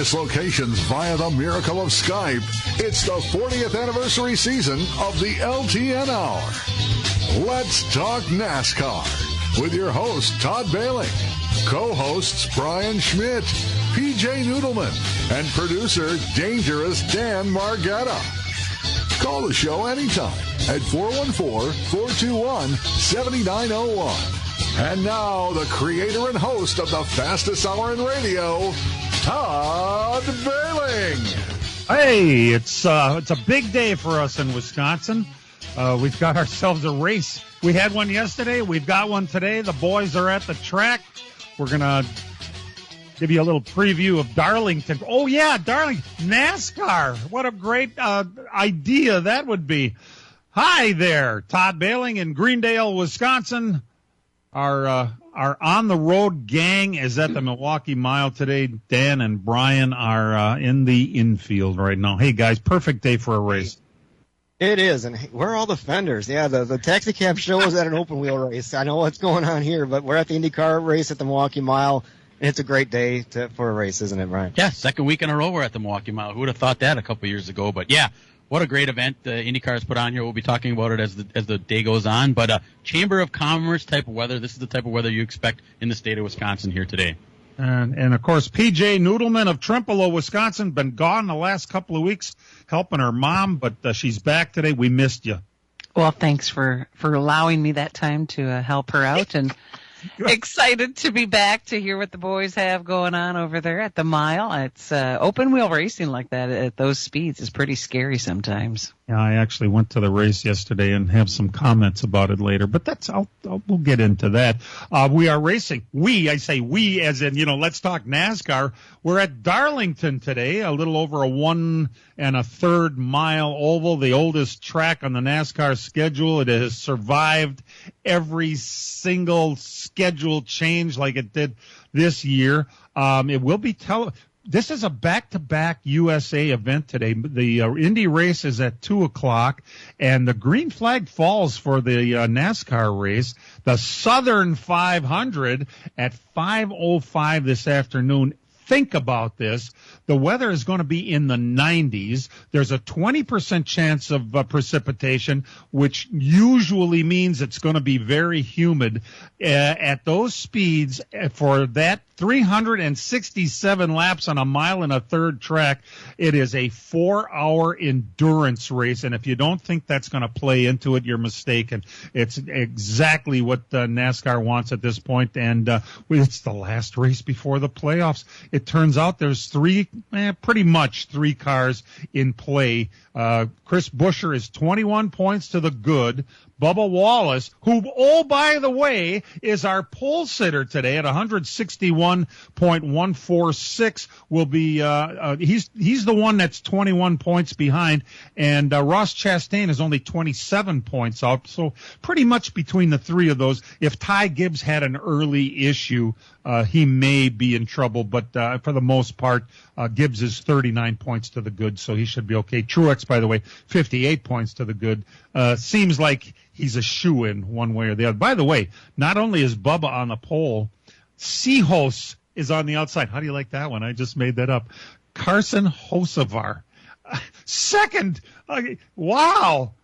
various locations via the miracle of Skype, it's the 40th anniversary season of the LTN Hour. Let's talk NASCAR with your host, Todd Bailing, co-hosts Brian Schmidt, PJ Noodleman, and producer Dangerous Dan Margetta. Call the show anytime at 414-421-7901. And now, the creator and host of the fastest hour in radio, Todd Bailing. Hey, it's a big day for us in Wisconsin. We've got ourselves a race. We had one yesterday. We've got one today. The boys are at the track. We're going to give you a little preview of Darlington. Oh, yeah, Darlington. NASCAR. What a great idea that would be. Hi there. Todd Bailing in Greendale, Wisconsin. Our on-the-road gang is at the Milwaukee Mile today. Dan and Brian are in the infield right now. Hey, guys, perfect day for a race. It is, and where are all the fenders? Yeah, the taxi cab show is at an open-wheel race. I know what's going on here, but we're at the IndyCar race at the Milwaukee Mile, and it's a great day for a race, isn't it, Brian? Yeah, second week in a row we're at the Milwaukee Mile. Who would have thought that a couple years ago? But, yeah. What a great event IndyCar has put on here. We'll be talking about it as the day goes on. But Chamber of Commerce type of weather. This is the type of weather you expect in the state of Wisconsin here today. And of course, PJ Noodleman of Trimpolo, Wisconsin, been gone the last couple of weeks helping her mom, but she's back today. We missed you. Well, thanks for allowing me that time to help her out, and excited to be back to hear what the boys have going on over there at the mile. It's open wheel racing like that at those speeds is pretty scary sometimes. Yeah, I actually went to the race yesterday and have some comments about it later, but we'll get into that. We are racing. I say we as in, let's talk NASCAR. We're at Darlington today, a little over a 1 1/3 mile oval, the oldest track on the NASCAR schedule. It has survived every single schedule change like it did this year. It will be This is a back-to-back USA event today. The Indy race is at 2 o'clock, and the green flag falls for the NASCAR race. The Southern 500 at 5:05 this afternoon. Think about this. The weather is going to be in the 90s. There's a 20% chance of precipitation, which usually means it's going to be very humid. At those speeds, for that 367 laps on a 1 1/3 track, it is a 4-hour endurance race. And if you don't think that's going to play into it, you're mistaken. It's exactly what NASCAR wants at this point. And it's the last race before the playoffs. It turns out there's pretty much three cars in play. Chris Buescher is 21 points to the good. Bubba Wallace, who, oh, by the way, is our pole sitter today at 161.146, will be, he's the one that's 21 points behind, and Ross Chastain is only 27 points out, so pretty much between the three of those. If Ty Gibbs had an early issue, he may be in trouble, but for the most part, Gibbs is 39 points to the good, so he should be okay. Truex, by the way, 58 points to the good. Seems like he's a shoo-in one way or the other. By the way, not only is Bubba on the pole, Seahos is on the outside. How do you like that one? I just made that up. Carson Hocevar. Second. Wow.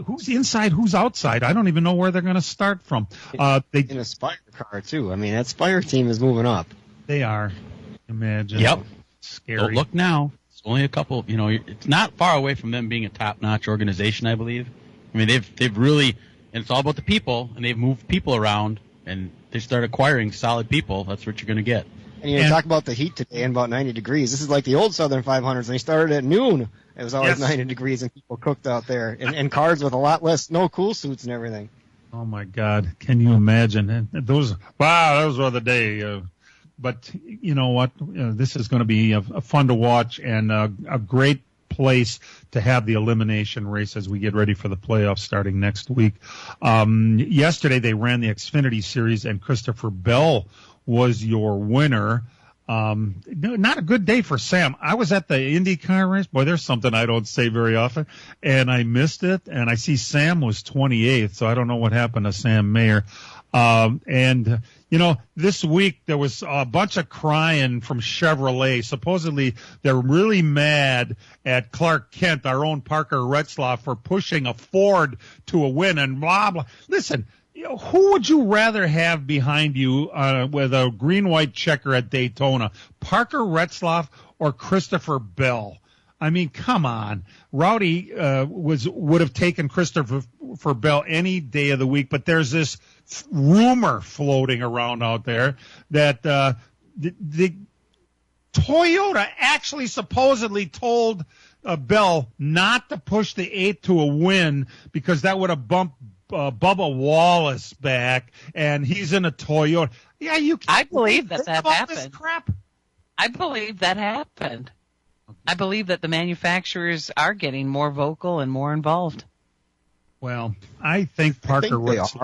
Who's inside? Who's outside? I don't even know where they're going to start from. In a Spire car, too. I mean, that Spire team is moving up. They are. Imagine. Yep. Scary. Don't look now. It's only a couple. It's not far away from them being a top-notch organization, I believe. I mean, they've really, and it's all about the people, and they've moved people around, and they start acquiring solid people. That's what you're going to get. And talk about the heat today and about 90 degrees. This is like the old Southern 500s. And they started at noon. It was always 90 degrees, and people cooked out there. And cars with a lot less, no cool suits and everything. Oh, my God. Can you imagine? And those were the day. But you know what? This is going to be fun to watch and a great place to have the elimination race as we get ready for the playoffs starting next week. Yesterday they ran the Xfinity Series, and Christopher Bell was your winner. Not a good day for Sam. I was at the IndyCar race. Boy, there's something I don't say very often, and I missed it. And I see Sam was 28th, so I don't know what happened to Sam Mayer. And this week there was a bunch of crying from Chevrolet. Supposedly they're really mad at Clark Kent, our own Parker Retzlaff, for pushing a Ford to a win and blah, blah. Listen, who would you rather have behind you with a green-white checker at Daytona, Parker Retzlaff or Christopher Bell? I mean, come on. Rowdy would have taken Christopher Bell any day of the week, but there's this rumor floating around out there that the Toyota actually supposedly told Bell not to push the 8 to a win because that would have bumped Bubba Wallace back, and he's in a Toyota. Yeah, I believe that happened. This crap? I believe that happened. I believe that the manufacturers are getting more vocal and more involved. Well, I think Parker was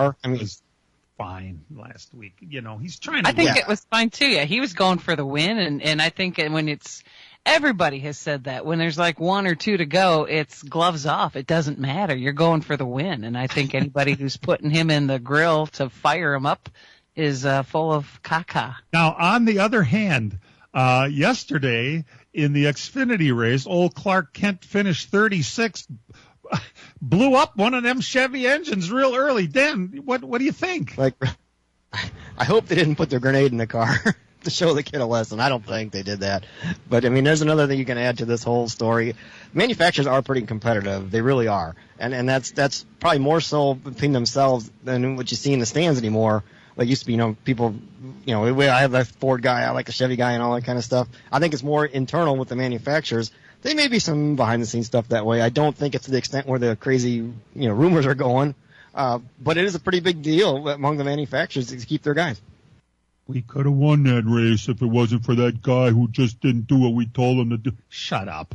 fine last week. He's trying to. I think it was fine too. Yeah, he was going for the win, and I think when it's everybody has said that when there's like 1 or 2 to go, it's gloves off. It doesn't matter. You're going for the win, and I think anybody who's putting him in the grill to fire him up is full of caca. Now, on the other hand, yesterday in the Xfinity race, old Clark Kent finished 36, blew up one of them Chevy engines real early. Dan, what do you think? I hope they didn't put their grenade in the car to show the kid a lesson. I don't think they did that. But, I mean, there's another thing you can add to this whole story. Manufacturers are pretty competitive. They really are. And that's probably more so between themselves than what you see in the stands anymore. Like used to be, people, I have a Ford guy, I like a Chevy guy and all that kind of stuff. I think it's more internal with the manufacturers. There may be some behind-the-scenes stuff that way. I don't think it's to the extent where the crazy, rumors are going. But it is a pretty big deal among the manufacturers to keep their guys. We could have won that race if it wasn't for that guy who just didn't do what we told him to do. Shut up.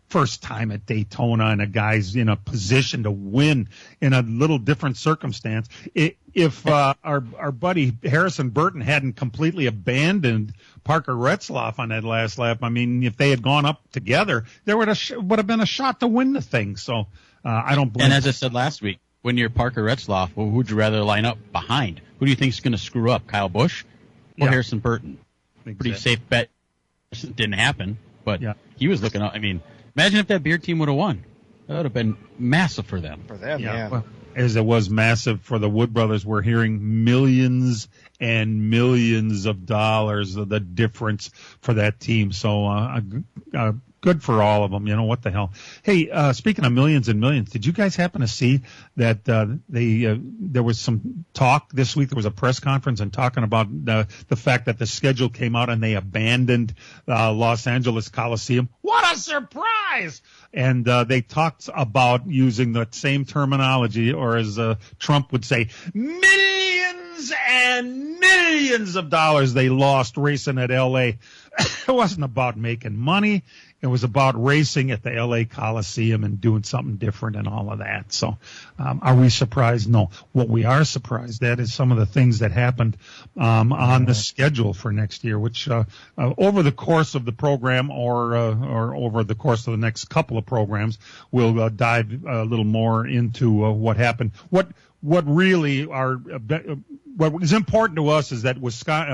First time at Daytona and a guy's in a position to win in a little different circumstance. If our buddy Harrison Burton hadn't completely abandoned Parker Retzlaff on that last lap, I mean, if they had gone up together, there would have been a shot to win the thing. So I don't blame. And as I said last week, when you're Parker Retzlaff, well, who'd you rather line up behind? Who do you think is going to screw up, Kyle Busch or Harrison Burton? Exactly. Pretty safe bet. It didn't happen, but he was looking up. I mean, imagine if that beer team would have won. That would have been massive for them. For them, yeah. Well, as it was massive for the Wood brothers, we're hearing millions and millions of dollars of the difference for that team. So good for all of them. What the hell? Hey, speaking of millions and millions, did you guys happen to see that there was some talk this week? There was a press conference and talking about the fact that the schedule came out and they abandoned Los Angeles Coliseum. What a surprise! And they talked about using the same terminology, or as Trump would say, millions and millions of dollars they lost racing at L.A. It wasn't about making money. It was about racing at the L.A. Coliseum and doing something different and all of that. So are we surprised? No. What we are surprised at is some of the things that happened on the schedule for next year, which over the course of the program or over the course of the next couple of programs, we'll dive a little more into what happened. What really what is important to us is that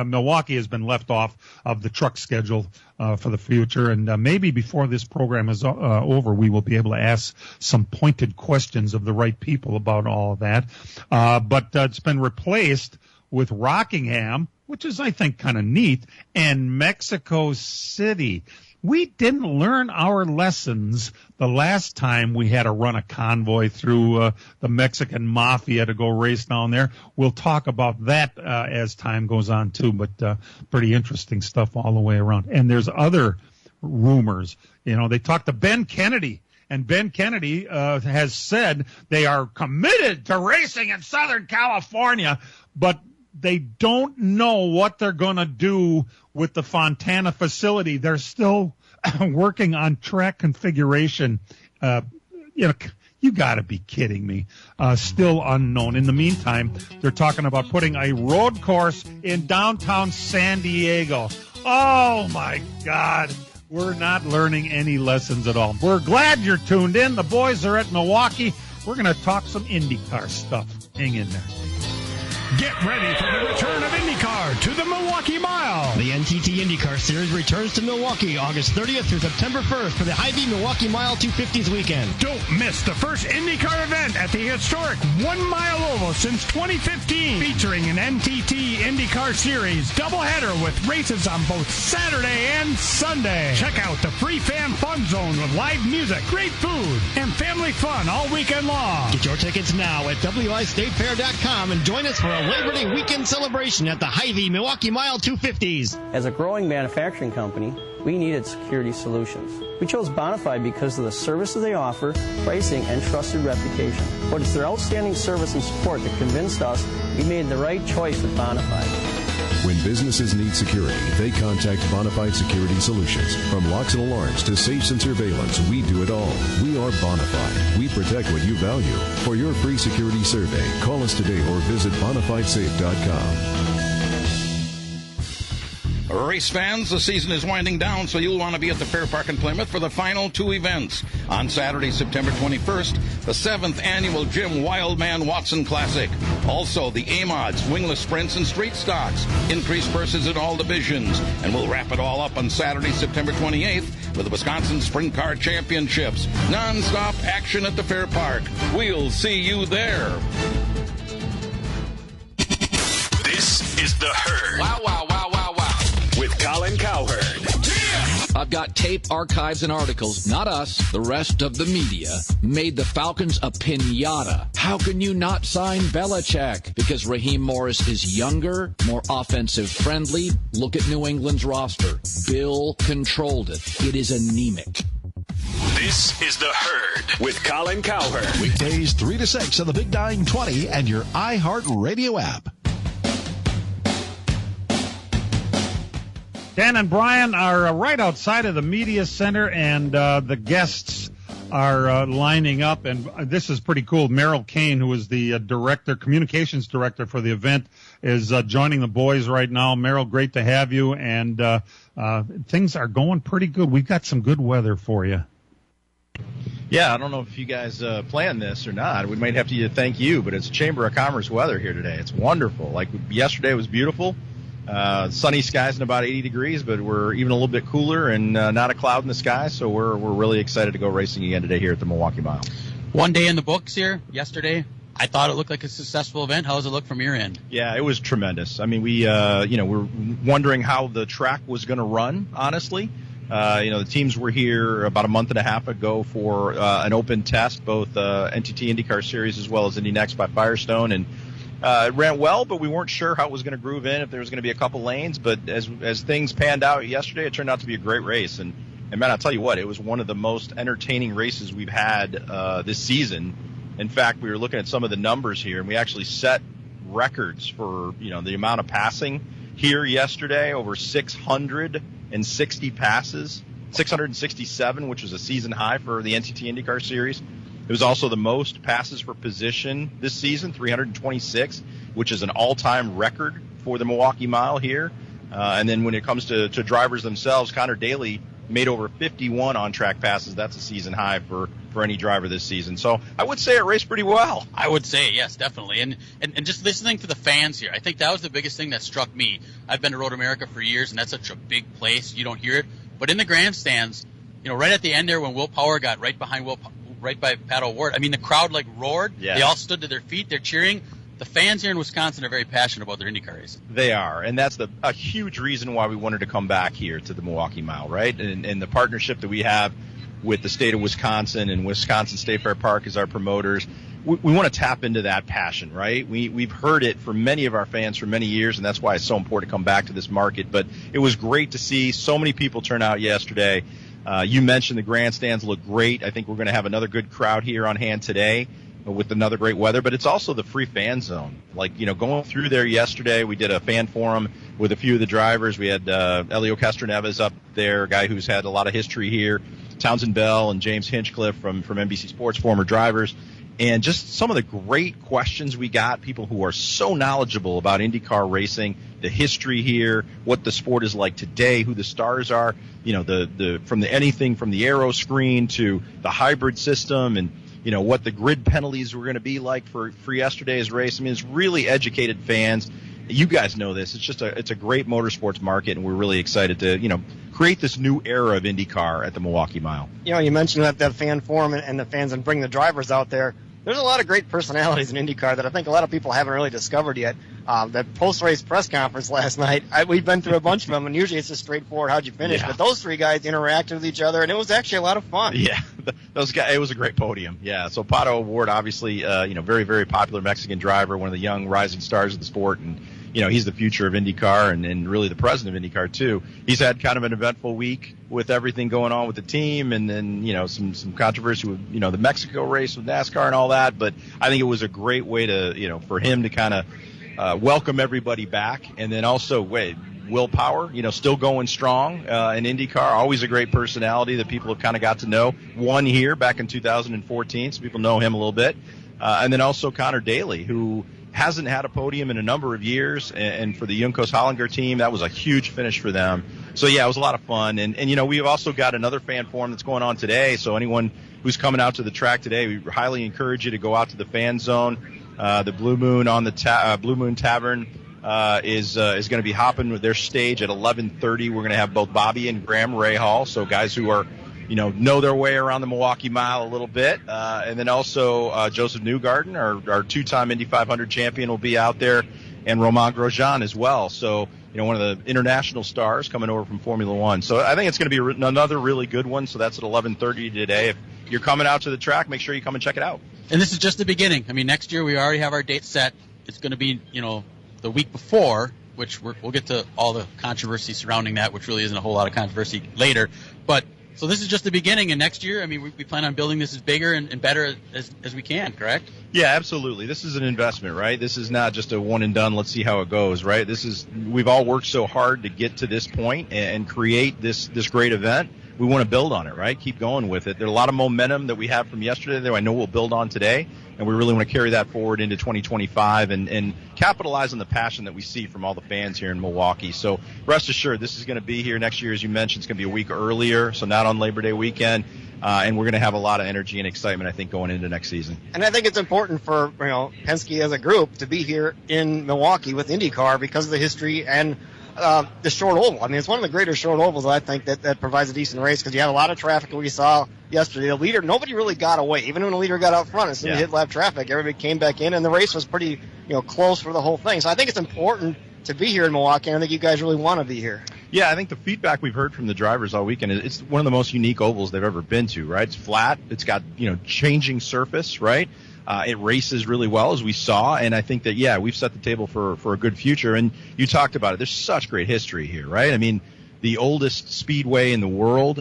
Milwaukee has been left off of the truck schedule for the future, and maybe before this program is over, we will be able to ask some pointed questions of the right people about all of that. But it's been replaced with Rockingham, which is, I think, kind of neat, and Mexico City. We didn't learn our lessons the last time we had to run a convoy through the Mexican mafia to go race down there. We'll talk about that as time goes on, too, but pretty interesting stuff all the way around. And there's other rumors. They talked to Ben Kennedy, and Ben Kennedy has said they are committed to racing in Southern California, but they don't know what they're going to do with the Fontana facility. They're still working on track configuration. You got to be kidding me. Still unknown. In the meantime, they're talking about putting a road course in downtown San Diego. Oh, my God. We're not learning any lessons at all. We're glad you're tuned in. The boys are at Milwaukee. We're going to talk some IndyCar stuff. Hang in there. Get ready for the return of IndyCar to the Milwaukee Mile. The NTT IndyCar Series returns to Milwaukee August 30th through September 1st for the Hy-Vee Milwaukee Mile 250s weekend. Don't miss the first IndyCar event at the historic 1 Mile Oval since 2015, featuring an NTT IndyCar Series doubleheader with races on both Saturday and Sunday. Check out the free fan fun zone with live music, great food, and family fun all weekend long. Get your tickets now at wistatefair.com and join us for a Labor Day weekend celebration at the Hy-Vee Milwaukee Mile 250s. As a growing manufacturing company, we needed security solutions. We chose Bonafide because of the services they offer, pricing, and trusted reputation. But it's their outstanding service and support that convinced us we made the right choice with Bonafide. When businesses need security, they contact Bonafide Security Solutions. From locks and alarms to safes and surveillance, we do it all. We are Bonafide. We protect what you value. For your free security survey, call us today or visit bonafidesafe.com. Race fans, the season is winding down, so you'll want to be at the Fair Park in Plymouth for the final two events. On Saturday, September 21st, the 7th annual Jim Wildman Watson Classic. Also, the A-Mods, wingless sprints, and street stocks. Increased purses in all divisions. And we'll wrap it all up on Saturday, September 28th with the Wisconsin Sprint Car Championships. Non-stop action at the Fair Park. We'll see you there. This is The Herd. Wow, wow, wow, wow, wow. With Colin Cowherd. I've got tape, archives, and articles. Not us, the rest of the media, made the Falcons a piñata. How can you not sign Belichick? Because Raheem Morris is younger, more offensive-friendly. Look at New England's roster. Bill controlled it. It is anemic. This is The Herd with Colin Cowherd. Weekdays 3 to 6 on the Big 920 and your iHeart Radio app. Dan and Brian are right outside of the media center, and the guests are lining up. And this is pretty cool. Merrill Kane, who is the communications director for the event, is joining the boys right now. Merrill, great to have you. And things are going pretty good. We've got some good weather for you. Yeah, I don't know if you guys planned this or not. We might have to thank you, but it's Chamber of Commerce weather here today. It's wonderful. Like yesterday was beautiful. Sunny skies and about 80 degrees, but we're even a little bit cooler and not a cloud in the sky, so we're really excited to go racing again today here at the Milwaukee Mile. One day in the books here, yesterday. I thought it looked like a successful event. How does it look from your end? Yeah, it was tremendous. I mean, we're wondering how the track was going to run, honestly. The teams were here about a month and a half ago for an open test, both NTT IndyCar Series as well as Indy Next by Firestone, and it ran well, but we weren't sure how it was going to groove in, if there was going to be a couple lanes. But as things panned out yesterday, it turned out to be a great race. And man, I'll tell you what, it was one of the most entertaining races we've had this season. In fact, we were looking at some of the numbers here, and we actually set records for the amount of passing here yesterday, over 660 passes, 667, which was a season high for the NTT IndyCar Series. It was also the most passes for position this season, 326, which is an all-time record for the Milwaukee Mile here. And then when it comes to drivers themselves, Connor Daly made over 51 on-track passes. That's a season high for any driver this season. So I would say it raced pretty well. I would say, yes, definitely. And just listening to the fans here, I think that was the biggest thing that struck me. I've been to Road America for years, and that's such a big place. You don't hear it. But in the grandstands, right at the end there when Will Power got right by Pat O'Ward, I mean, the crowd roared. Yeah. They all stood to their feet. They're cheering. The fans here in Wisconsin are very passionate about their IndyCar racing. They are, and that's a huge reason why we wanted to come back here to the Milwaukee Mile, right? And the partnership that we have with the state of Wisconsin and Wisconsin State Fair Park as our promoters, we want to tap into that passion, right? We've heard it from many of our fans for many years, and that's why it's so important to come back to this market. But it was great to see so many people turn out yesterday. You mentioned the grandstands look great. I think we're going to have another good crowd here on hand today with another great weather, but it's also the free fan zone. Going through there yesterday, we did a fan forum with a few of the drivers. We had Elio Castroneves up there, a guy who's had a lot of history here, Townsend Bell and James Hinchcliffe from NBC Sports, former drivers, and just some of the great questions we got, people who are so knowledgeable about IndyCar racing, the history here, what the sport is like today, who the stars are, anything from the aero screen to the hybrid system, and what the grid penalties were going to be like for yesterday's race. I mean, it's really educated fans. You guys know this. It's a great motorsports market, and we're really excited to, create this new era of IndyCar at the Milwaukee Mile. You mentioned that fan forum and the fans and bring the drivers out there. There's a lot of great personalities in IndyCar that I think a lot of people haven't really discovered yet. That post-race press conference last night, we've been through a bunch of them, and usually it's just straightforward, how'd you finish? Yeah. But those three guys interacted with each other, and it was actually a lot of fun. Yeah, those guys. It was a great podium. Yeah, so Pato O'Ward, obviously, very, very popular Mexican driver, one of the young rising stars of the sport, and he's the future of IndyCar and really the president of IndyCar too. He's had kind of an eventful week with everything going on with the team, and then some controversy with the Mexico race with NASCAR and all that. But I think it was a great way to for him to kind of welcome everybody back, and then also Will Power, still going strong in IndyCar. Always a great personality that people have kind of got to know. Won here back in 2014, so people know him a little bit. And then also Connor Daly, who hasn't had a podium in a number of years, and for the Juncos Hollinger team, that was a huge finish for them. So, yeah, it was a lot of fun. And we've also got another fan forum that's going on today, so anyone who's coming out to the track today, we highly encourage you to go out to the fan zone. The Blue Moon on the Blue Moon Tavern is going to be hopping with their stage at 11:30. We're going to have both Bobby and Graham Rahal, so guys who are know their way around the Milwaukee Mile a little bit. And then also Joseph Newgarden, our two-time Indy 500 champion, will be out there, and Romain Grosjean as well. So, one of the international stars coming over from Formula One. So I think it's going to be another really good one. So that's at 11:30 today. If you're coming out to the track, make sure you come and check it out. And this is just the beginning. I mean, next year we already have our date set. It's going to be, the week before, which we'll get to all the controversy surrounding that, which really isn't a whole lot of controversy later. But so this is just the beginning, and next year, I mean, we plan on building this as bigger and better as we can, correct? Yeah, absolutely. This is an investment, right? This is not just a one and done, let's see how it goes, right? We've all worked so hard to get to this point and create this great event. We want to build on it, right? Keep going with it. There's a lot of momentum that we have from yesterday that I know we'll build on today, and we really want to carry that forward into 2025 and capitalize on the passion that we see from all the fans here in Milwaukee. So rest assured, this is going to be here next year, as you mentioned. It's going to be a week earlier, so not on Labor Day weekend, and we're going to have a lot of energy and excitement, I think, going into next season. And I think it's important for Penske as a group to be here in Milwaukee with IndyCar because of the history and the short oval. I mean, it's one of the greater short ovals, I think, that provides a decent race because you had a lot of traffic we saw yesterday. The leader, nobody really got away. Even when the leader got out front, as soon as he hit lap traffic, everybody came back in, and the race was pretty close for the whole thing. So I think it's important to be here in Milwaukee, and I think you guys really want to be here. Yeah, I think the feedback we've heard from the drivers all weekend is it's one of the most unique ovals they've ever been to, right? It's flat. It's got, changing surface, right? It races really well, as we saw, and I think that, we've set the table for a good future. And you talked about it. There's such great history here, right? I mean, the oldest speedway in the world,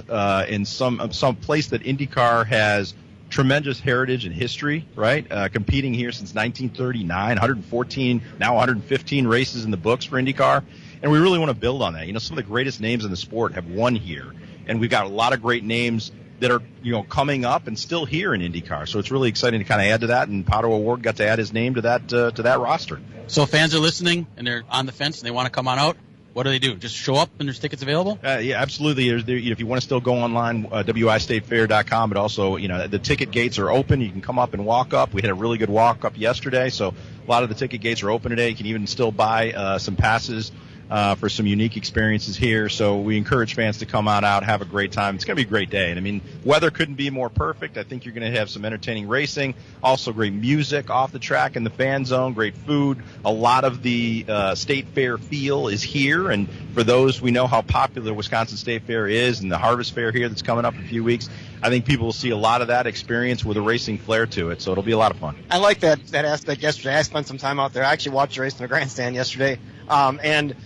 in some place that IndyCar has tremendous heritage and history, right? Competing here since 1939, 114, now 115 races in the books for IndyCar. And we really want to build on that. Some of the greatest names in the sport have won here, and we've got a lot of great names that are, coming up and still here in IndyCar. So it's really exciting to kind of add to that, and Pato O'Ward got to add his name to that roster. So if fans are listening and they're on the fence and they want to come on out, what do? Just show up and there's tickets available? Yeah, absolutely. If you want to still go online, wistatefair.com, but also, the ticket gates are open. You can come up and walk up. We had a really good walk up yesterday, so a lot of the ticket gates are open today. You can even still buy some passes for some unique experiences here. So we encourage fans to come on out, have a great time. It's going to be a great day. And I mean, weather couldn't be more perfect. I think you're going to have some entertaining racing, also great music off the track in the fan zone, great food. A lot of the State Fair feel is here. And for those, we know how popular Wisconsin State Fair is, and the Harvest Fair here that's coming up in a few weeks. I think people will see a lot of that experience with a racing flair to it. So it'll be a lot of fun. I like that aspect yesterday. I spent some time out there. I actually watched the race in the grandstand yesterday. And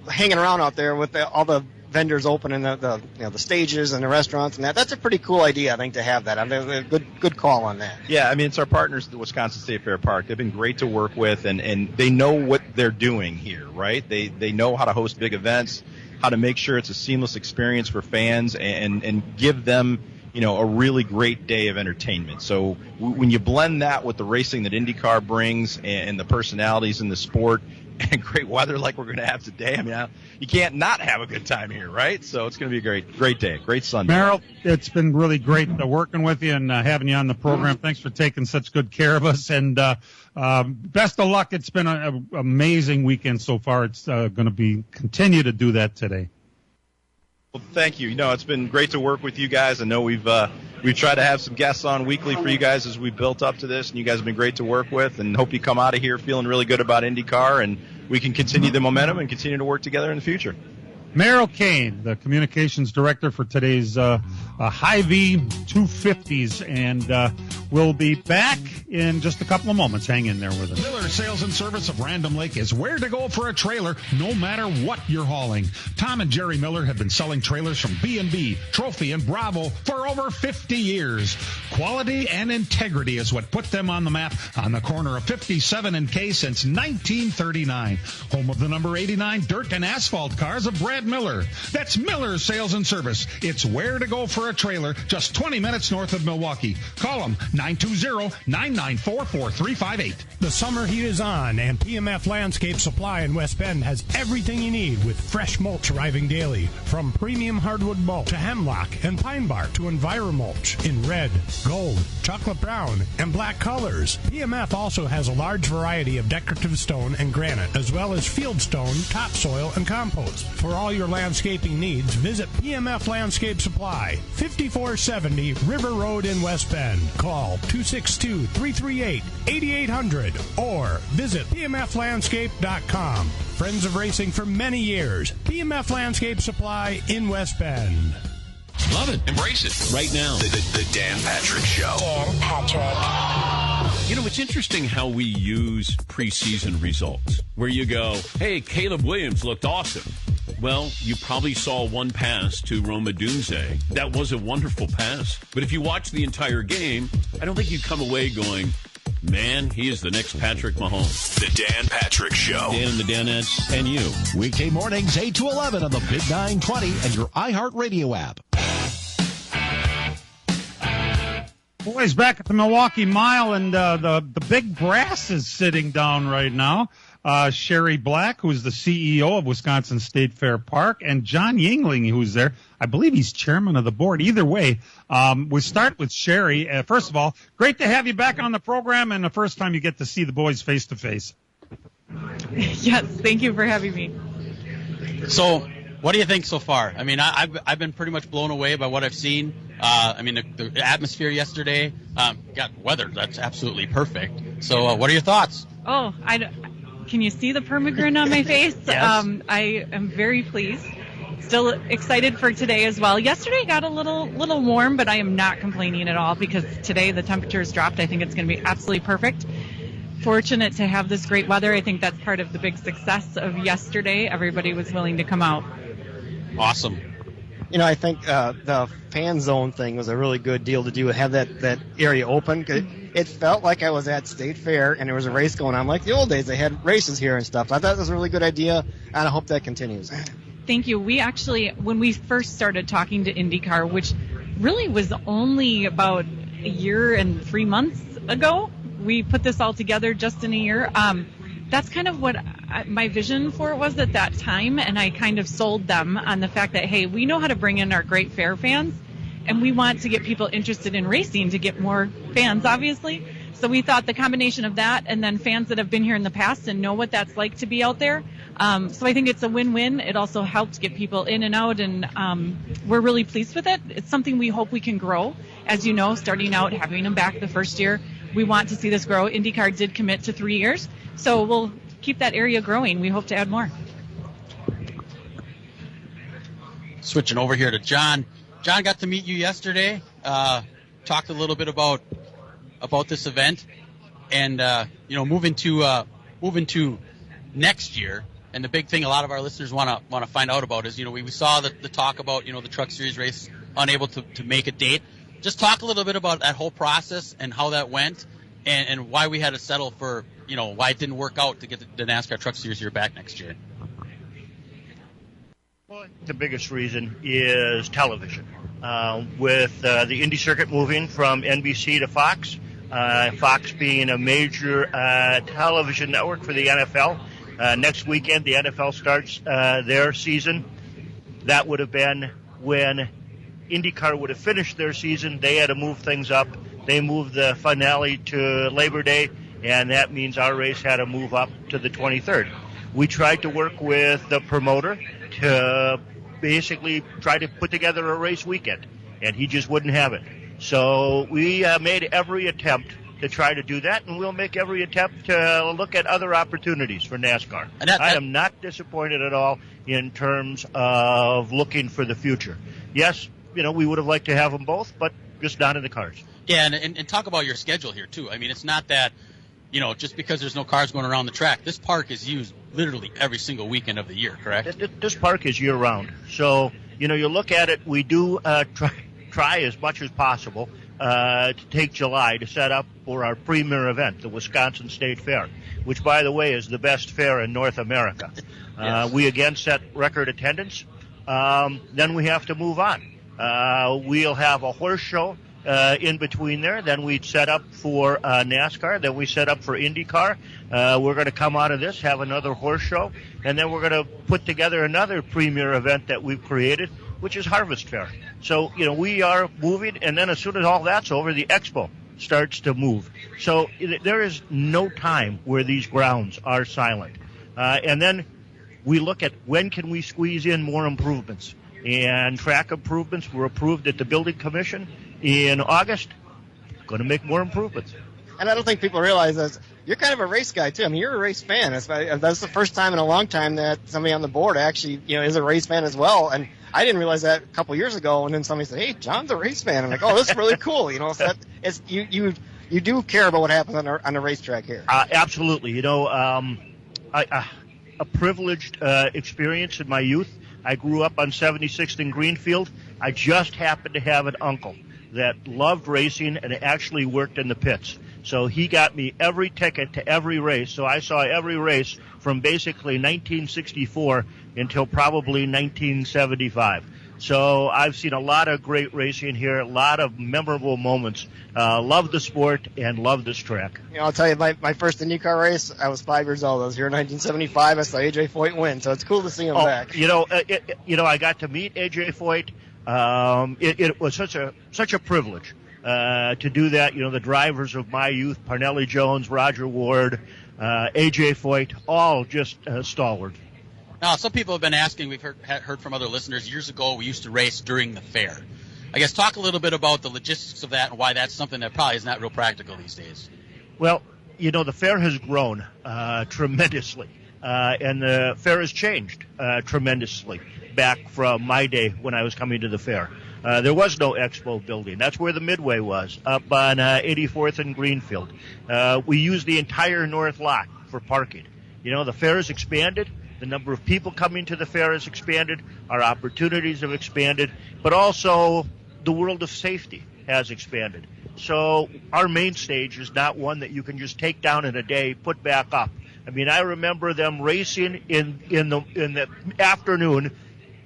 hanging around out there with all the vendors open and the stages and the restaurants and that's a pretty cool idea, I think, to have that. I mean, a good call on that. Yeah, I mean, it's our partners at the Wisconsin State Fair Park. They've been great to work with, and they know what they're doing here, right? They know how to host big events, how to make sure it's a seamless experience for fans, and give them a really great day of entertainment. So when you blend that with the racing that IndyCar brings and the personalities in the sport and great weather like we're going to have today, I mean, you can't not have a good time here, right? So it's going to be a great day, great Sunday. Merrill, it's been really great working with you and having you on the program. Thanks for taking such good care of us, and best of luck. It's been an amazing weekend so far. It's going to continue to do that today. Well, thank you. It's been great to work with you guys. I know we've tried to have some guests on weekly for you guys as we built up to this, and you guys have been great to work with, and hope you come out of here feeling really good about IndyCar, and we can continue the momentum and continue to work together in the future. Merrill Kane, the communications director for today's Hy-Vee 250s, and we'll be back in just a couple of moments. Hang in there with us. Miller Sales and Service of Random Lake is where to go for a trailer, no matter what you're hauling. Tom and Jerry Miller have been selling trailers from B&B, Trophy, and Bravo for over 50 years. Quality and integrity is what put them on the map on the corner of 57 and K since 1939. Home of the number 89 dirt and asphalt cars of Brad Miller. That's Miller Sales and Service. It's where to go for a trailer, just 20 minutes north of Milwaukee. Call them 920-994-4358. The summer heat is on, and PMF Landscape Supply in West Bend has everything you need with fresh mulch arriving daily. From premium hardwood mulch to hemlock and pine bark to EnviroMulch in red, gold, chocolate brown, and black colors. PMF also has a large variety of decorative stone and granite, as well as field stone, topsoil, and compost. For all your landscaping needs, visit PMF Landscape Supply, 5470 River Road in West Bend. Call 262-338-8800 or visit pmflandscape.com. Friends of racing for many years. PMF Landscape Supply in West Bend. Love it. Embrace it. Right now. The Dan Patrick Show. Dan Patrick. It's interesting how we use preseason results, where you go, hey, Caleb Williams looked awesome. Well, you probably saw one pass to Roma Dunze. That was a wonderful pass. But if you watch the entire game, I don't think you come away going, man, he is the next Patrick Mahomes. The Dan Patrick Show. Dan and the Danettes and you. Weekday mornings 8 to 11 on the Big 920 and your iHeartRadio app. Boys, back at the Milwaukee Mile, and the big brass is sitting down right now. Sherry Black, who's the CEO of Wisconsin State Fair Park, and John Yingling, who's there. I believe he's chairman of the board. Either way, we start with Sherry. First of all, great to have you back on the program, and the first time you get to see the boys face to face. Yes, thank you for having me. So, what do you think so far? I mean, I've been pretty much blown away by what I've seen. The atmosphere yesterday, got weather that's absolutely perfect. So, what are your thoughts? Oh, can you see the permagrin on my face? Yes. I am very pleased. Still excited for today as well. Yesterday got a little warm, but I am not complaining at all because today the temperatures dropped. I think it's going to be absolutely perfect. Fortunate to have this great weather. I think that's part of the big success of yesterday. Everybody was willing to come out. Awesome. I think the fan zone thing was a really good deal to do, have that area open. It felt like I was at State Fair and there was a race going on. Like the old days, they had races here and stuff. I thought it was a really good idea, and I hope that continues. Thank you. We actually, when we first started talking to IndyCar, which really was only about a year and 3 months ago, we put this all together just in a year. That's kind of what my vision for it was at that time, and I kind of sold them on the fact that, hey, we know how to bring in our great fair fans, and we want to get people interested in racing to get more fans, obviously. So we thought the combination of that and then fans that have been here in the past and know what that's like to be out there. So I think it's a win-win. It also helps get people in and out, and we're really pleased with it. It's something we hope we can grow. As you know, starting out, having them back the first year, we want to see this grow. IndyCar did commit to 3 years, so we'll keep that area growing. We hope to add more. Switching over here to John. John, got to meet you yesterday. Talked a little bit about this event, and moving to next year. And the big thing a lot of our listeners want to find out about is, we saw the talk about the Truck Series race unable to make a date. Just talk a little bit about that whole process and how that went, and why we had to settle for why it didn't work out to get the NASCAR Truck Series year back next year. Well, the biggest reason is television. with the Indy circuit moving from NBC to Fox, Fox being a major television network for the NFL. Next weekend, the NFL starts their season. That would have been when IndyCar would have finished their season. They had to move things up. They moved the finale to Labor Day, and that means our race had to move up to the 23rd. We tried to work with the promoter to basically try to put together a race weekend, and he just wouldn't have it. So we made every attempt to try to do that, and we'll make every attempt to look at other opportunities for NASCAR. I am not disappointed at all in terms of looking for the future. Yes, we would have liked to have them both, but just not in the cars. Yeah, and talk about your schedule here, too. I mean, it's not that, just because there's no cars going around the track. This park is used literally every single weekend of the year, correct? This park is year-round. So, you look at it, we do try as much as possible to take July to set up for our premier event, the Wisconsin State Fair, which, by the way, is the best fair in North America. Yes. We again set record attendance. Then we have to move on. We'll have a horse show in between there. Then we'd set up for NASCAR. Then we set up for IndyCar. We're going to come out of this, have another horse show, and then we're going to put together another premier event that we've created, which is Harvest Fair. So, we are moving, and then as soon as all that's over, the expo starts to move. So there is no time where these grounds are silent. And then we look at when can we squeeze in more improvements. And track improvements were approved at the Building Commission in August. Going to make more improvements. And I don't think people realize that you're kind of a race guy, too. I mean, you're a race fan. That's the first time in a long time that somebody on the board actually, is a race fan as well. And I didn't realize that a couple years ago. And then somebody said, "Hey, John's a race fan." I'm like, "Oh, this is really cool." So you do care about what happens on the racetrack here. Absolutely. A privileged experience in my youth. I grew up on 76th and Greenfield. I just happened to have an uncle that loved racing and actually worked in the pits. So he got me every ticket to every race. So I saw every race from basically 1964 until probably 1975. So I've seen a lot of great racing here, a lot of memorable moments. Love the sport and love this track. I'll tell you, my first IndyCar race, I was 5 years old. I was here in 1975. I saw A.J. Foyt win, so it's cool to see him back. I got to meet A.J. Foyt. It was such a privilege to do that. The drivers of my youth, Parnelli Jones, Roger Ward, A.J. Foyt, all just stalwart. Now, some people have been asking, we've heard from other listeners, years ago we used to race during the fair. I guess talk a little bit about the logistics of that and why that's something that probably is not real practical these days. Well, the fair has grown tremendously, and the fair has changed tremendously back from my day when I was coming to the fair. There was no expo building. That's where the Midway was, up on 84th and Greenfield. We used the entire north lot for parking. The fair has expanded. The number of people coming to the fair has expanded. Our opportunities have expanded. But also the world of safety has expanded. So our main stage is not one that you can just take down in a day, put back up. I mean, I remember them racing in the afternoon,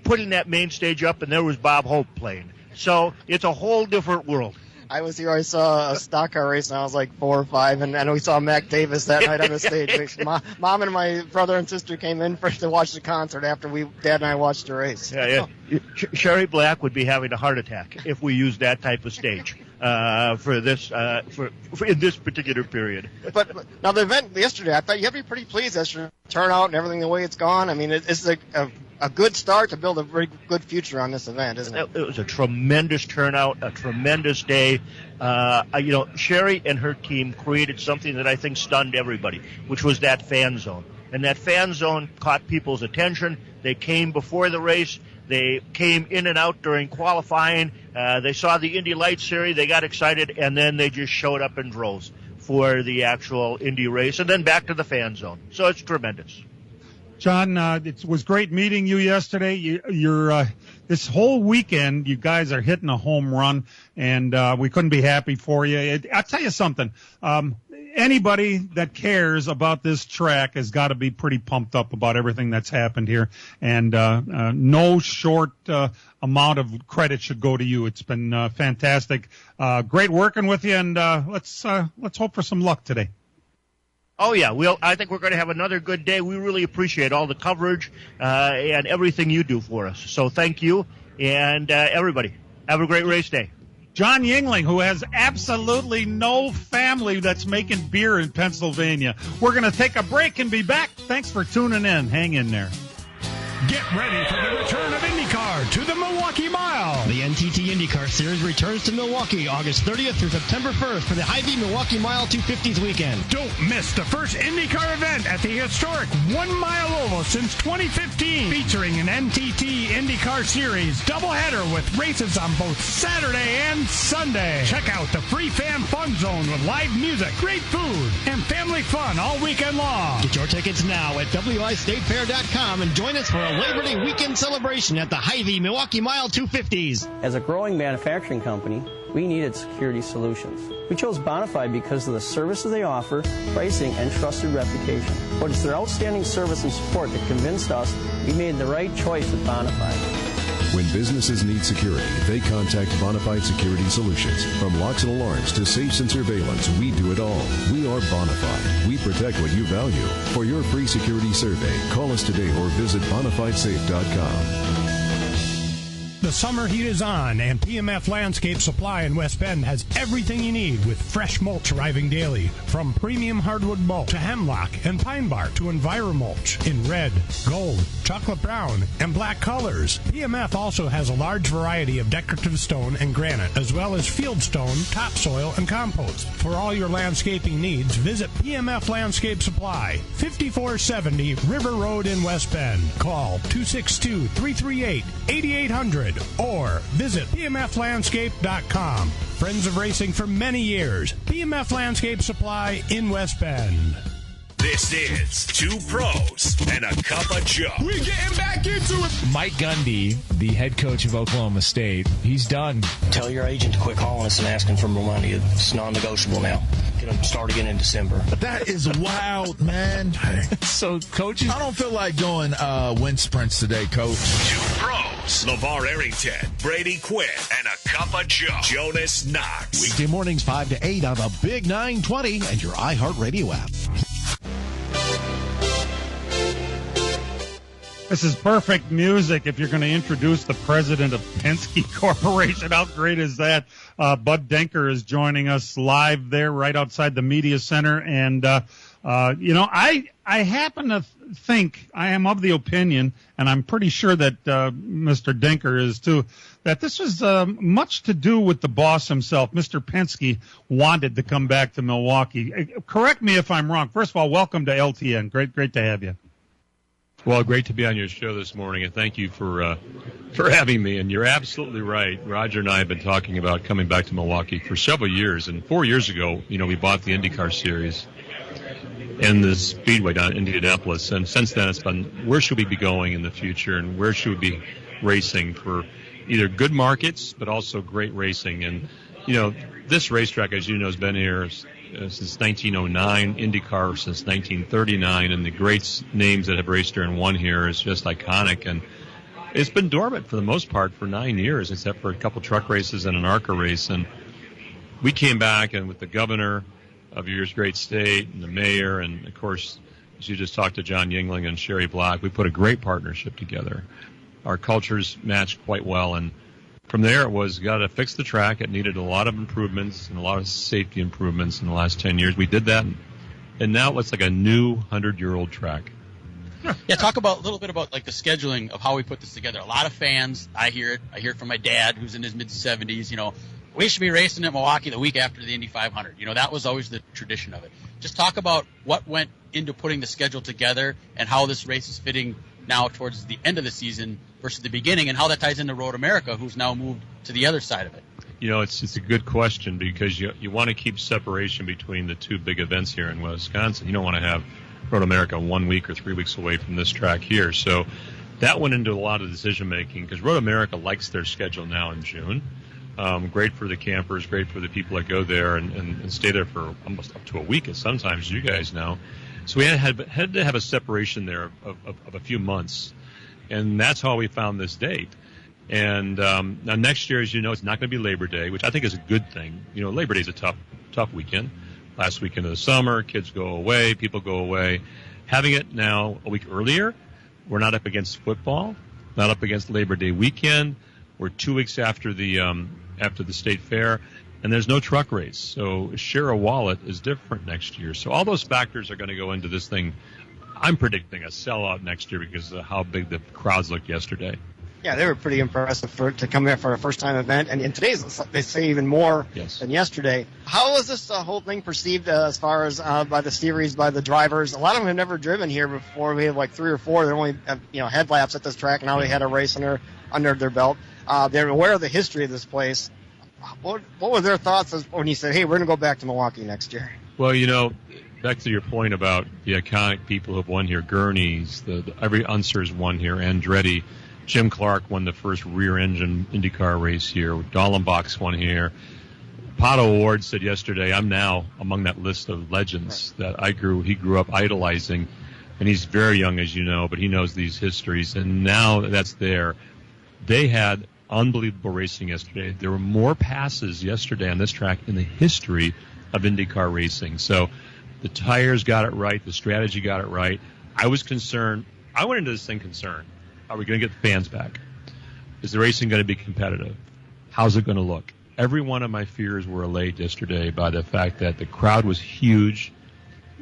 putting that main stage up, and there was Bob Hope playing. So it's a whole different world. I was here. I saw a stock car race, and I was like 4 or 5, and I know we saw Mac Davis that night on the stage. Mom and my brother and sister came in to watch the concert after Dad and I watched the race. Yeah. Sherry Black would be having a heart attack if we used that type of stage for this in this particular period. But now the event yesterday, I thought you had to be pretty pleased as to turnout and everything the way it's gone. I mean, it's a good start to build a very good future on this event, isn't it? It was a tremendous turnout, a tremendous day. Sherry and her team created something that I think stunned everybody, which was that fan zone. And that fan zone caught people's attention. They came before the race. They came in and out during qualifying. They saw the Indy Lights Series. They got excited, and then they just showed up in droves for the actual Indy race, and then back to the fan zone. So it's tremendous. John, it was great meeting you yesterday. You're this whole weekend, you guys are hitting a home run, and we couldn't be happy for you. I'll tell you something. anybody that cares about this track has got to be pretty pumped up about everything that's happened here. And no short amount of credit should go to you. It's been fantastic. Great working with you, and let's hope for some luck today. Oh, yeah. I think we're going to have another good day. We really appreciate all the coverage and everything you do for us. So thank you, and everybody, have a great race day. John Yingling, who has absolutely no family that's making beer in Pennsylvania. We're going to take a break and be back. Thanks for tuning in. Hang in there. Get ready for the return of IndyCar to the Milwaukee Mile. The NTT IndyCar Series returns to Milwaukee August 30th through September 1st for the Hy-Vee Milwaukee Mile 250th weekend. Don't miss the first IndyCar event at the historic 1 Mile Oval since 2015, featuring an NTT IndyCar Series doubleheader with races on both Saturday and Sunday. Check out the free fan fun zone with live music, great food, and family fun all weekend long. Get your tickets now at wistatefair.com and join us for a Labor Day weekend celebration at the Hy-Vee Milwaukee Mile 250s. As a growing manufacturing company, we needed security solutions. We chose Bonafide because of the services they offer, pricing, and trusted reputation. But it's their outstanding service and support that convinced us we made the right choice with Bonafide. When businesses need security, they contact Bonafide Security Solutions. From locks and alarms to safes and surveillance, we do it all. We are Bonafide. We protect what you value. For your free security survey, call us today or visit bonafidesafe.com. The summer heat is on, and PMF Landscape Supply in West Bend has everything you need with fresh mulch arriving daily. From premium hardwood mulch to hemlock and pine bark to EnviroMulch in red, gold, chocolate brown, and black colors. PMF also has a large variety of decorative stone and granite, as well as field stone, topsoil, and compost. For all your landscaping needs, visit PMF Landscape Supply, 5470 River Road in West Bend. Call 262-338-8800. Or visit pmflandscape.com. Friends of racing for many years. PMF Landscape Supply in West Bend. This is Two Pros and a Cup of Joe. We're getting back into it. Mike Gundy, the head coach of Oklahoma State, he's done. Tell your agent to quit calling us and asking for more money. It's non-negotiable now. Get them start again in December. But that is wild, man. So, coaches, I don't feel like going wind sprints today, Coach. Two Pros, LeVar Arrington, Brady Quinn, and a Cup of Joe, Jonas Knox. Weekday mornings 5 to 8 on the Big 920 and your iHeartRadio app. This is perfect music if you're going to introduce the president of Penske Corporation. How great is that? Bud Denker is joining us live there right outside the media center. And, I happen to think, I am of the opinion, and I'm pretty sure that Mr. Denker is too, that this was much to do with the boss himself. Mr. Penske wanted to come back to Milwaukee. Correct me if I'm wrong. First of all, welcome to LTN. Great to have you. Well, great to be on your show this morning, and thank you for having me. And you're absolutely right. Roger and I have been talking about coming back to Milwaukee for several years. And 4 years ago, we bought the IndyCar Series and the Speedway down in Indianapolis. And since then, it's been where should we be going in the future, and where should we be racing for either good markets but also great racing. And this racetrack, as you know, has been here since 1909, IndyCar since 1939, and the great names that have raced here and won here is just iconic. And it's been dormant for the most part for 9 years, except for a couple truck races and an ARCA race. And we came back, and with the governor of your great state and the mayor, and of course, as you just talked to John Yingling and Sherry Black, we put a great partnership together. Our cultures matched quite well, and from there, it was got to fix the track. It needed a lot of improvements and a lot of safety improvements in the last 10 years. We did that, and now it looks like a new 100-year-old track. Yeah, talk a little bit about like the scheduling of how we put this together. A lot of fans, I hear it from my dad, who's in his mid-70s. We should be racing at Milwaukee the week after the Indy 500. That was always the tradition of it. Just talk about what went into putting the schedule together and how this race is fitting now towards the end of the season versus the beginning, and how that ties into Road America, who's now moved to the other side of it. It's a good question, because you want to keep separation between the two big events here in Wisconsin. You don't want to have Road America 1 week or 3 weeks away from this track here. So that went into a lot of decision making, because Road America likes their schedule now in June. Great for the campers, great for the people that go there and stay there for almost up to a week, as sometimes you guys know. So we had to have a separation there of a few months, and that's how we found this date. And now next year, as you know, it's not going to be Labor Day, which I think is a good thing. You know, Labor Day is a tough weekend. Last weekend of the summer, kids go away, people go away. Having it now a week earlier, we're not up against football, not up against Labor Day weekend. We're 2 weeks after the state fair, and there's no truck race. So share a wallet is different next year. So all those factors are going to go into this thing. I'm predicting a sellout next year because of how big the crowds looked yesterday. Yeah, they were pretty impressive to come here for a first-time event, and today's they say even more than yesterday. How was this whole thing perceived as far as by the series, by the drivers? A lot of them have never driven here before. We have like 3 or 4 that only had laps at this track. Now they had a race under their belt. They're aware of the history of this place. What were their thoughts when you said, "Hey, we're going to go back to Milwaukee next year"? Well, you know, back to your point about the iconic people who have won here, Gurney's, every Unser's won here, Andretti. Jim Clark won the first rear-engine IndyCar race here. Dallenbach's won here. Pato Ward said yesterday, I'm now among that list of legends that he grew up idolizing. And he's very young, as you know, but he knows these histories. And now that's there. They had unbelievable racing yesterday. There were more passes yesterday on this track in the history of IndyCar racing. So the tires got it right. The strategy got it right. I was concerned. I went into this thing concerned. Are we going to get the fans back? Is the racing going to be competitive? How's it going to look? Every one of my fears were allayed yesterday by the fact that the crowd was huge.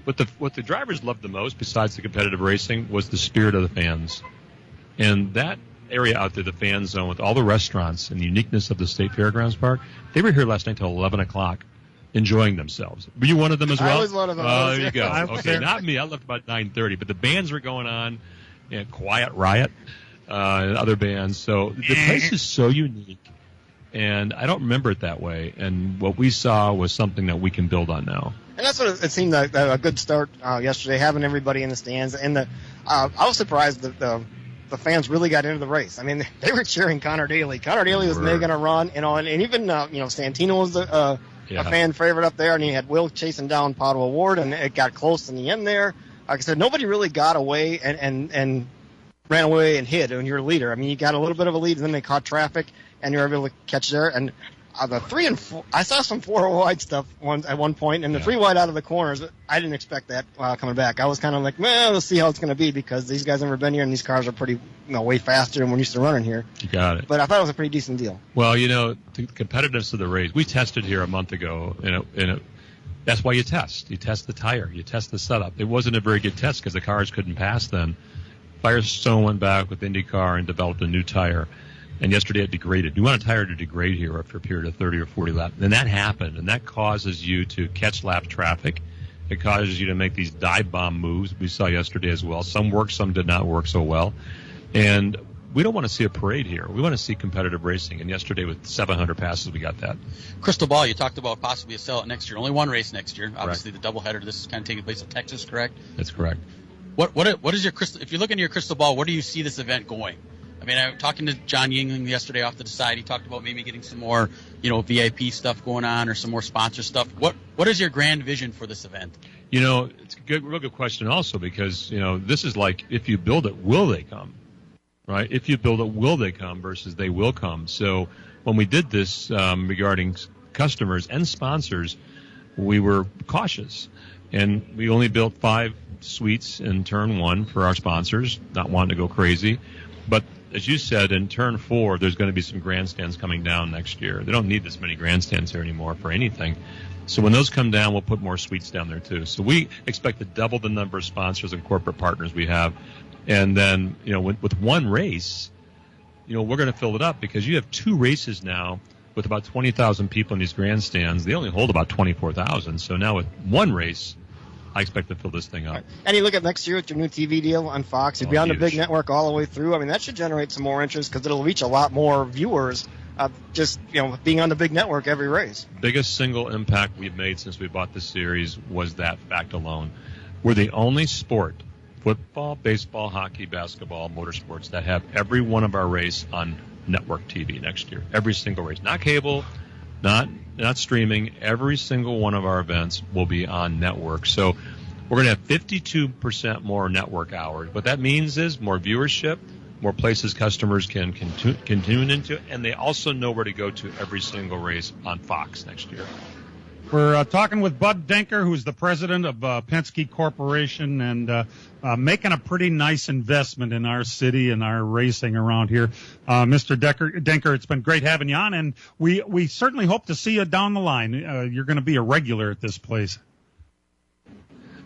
What the drivers loved the most, besides the competitive racing, was the spirit of the fans. And that area out there, the fan zone, with all the restaurants and the uniqueness of the State Fairgrounds Park, they were here last night till 11 o'clock enjoying themselves. Were you one of them as well? I was one of them. There you go. Okay, not me. I left about 9:30, but the bands were going on. Quiet Riot, and other bands. So the place is so unique, and I don't remember it that way. And what we saw was something that we can build on now. And that's what it seemed like a good start yesterday, having everybody in the stands. And I was surprised that the fans really got into the race. I mean, they were cheering Connor Daly. Connor Daly was making a run, and even Santino was a fan favorite up there, and he had Will chasing down Pato Ward, and it got close in the end there. Like I said, nobody really got away and ran away and hid when you're a leader. I mean, you got a little bit of a lead, and then they caught traffic, and you were able to catch there. And the 3 and 4, I saw some 4 wide stuff at one point, and the 3 wide out of the corners. I didn't expect that coming back. I was kind of like, well, let's see how it's going to be, because these guys have never been here, and these cars are pretty, way faster than we're used to running here. You got it. But I thought it was a pretty decent deal. Well, the competitiveness of the race. We tested here a month ago, that's why you test. You test the tire. You test the setup. It wasn't a very good test because the cars couldn't pass then. Firestone went back with IndyCar and developed a new tire. And yesterday it degraded. You want a tire to degrade here after a period of 30 or 40 laps. And that happened. And that causes you to catch lap traffic. It causes you to make these dive bomb moves we saw yesterday as well. Some worked, some did not work so well. And we don't want to see a parade here. We want to see competitive racing. And yesterday with 700 passes, we got that. Crystal ball, you talked about possibly a sellout next year. Only one race next year. Obviously, the doubleheader. This is kind of taking place in Texas, correct? That's correct. What is your crystal? If you look into your crystal ball, where do you see this event going? I mean, I'm talking to John Yingling yesterday off to the side. He talked about maybe getting some more, VIP stuff going on or some more sponsor stuff. What is your grand vision for this event? It's a real good question also, because this is like, if you build it, will they come? Right? If you build it, will they come versus they will come. So when we did this regarding customers and sponsors, we were cautious. And we only built 5 suites in turn 1 for our sponsors, not wanting to go crazy. But as you said, in turn 4, there's going to be some grandstands coming down next year. They don't need this many grandstands here anymore for anything. So when those come down, we'll put more suites down there too. So we expect to double the number of sponsors and corporate partners we have. And then, with one race, we're going to fill it up, because you have 2 races now with about 20,000 people in these grandstands. They only hold about 24,000. So now with one race, I expect to fill this thing up. And you look at next year with your new TV deal on Fox. You'll be on the big network all the way through. I mean, that should generate some more interest, because it'll reach a lot more viewers being on the big network every race. Biggest single impact we've made since we bought this series was that fact alone. We're the only sport, football, baseball, hockey, basketball, motorsports, that have every one of our race on network TV next year. Every single race, not cable, not streaming. Every single one of our events will be on network. So we're going to have 52% more network hours. What that means is more viewership, more places customers can tune into, and they also know where to go to every single race on Fox next year. We're talking with Bud Denker, who's the president of Penske Corporation, and making a pretty nice investment in our city and our racing around here. Mr. Denker, it's been great having you on, and we certainly hope to see you down the line. You're going to be a regular at this place.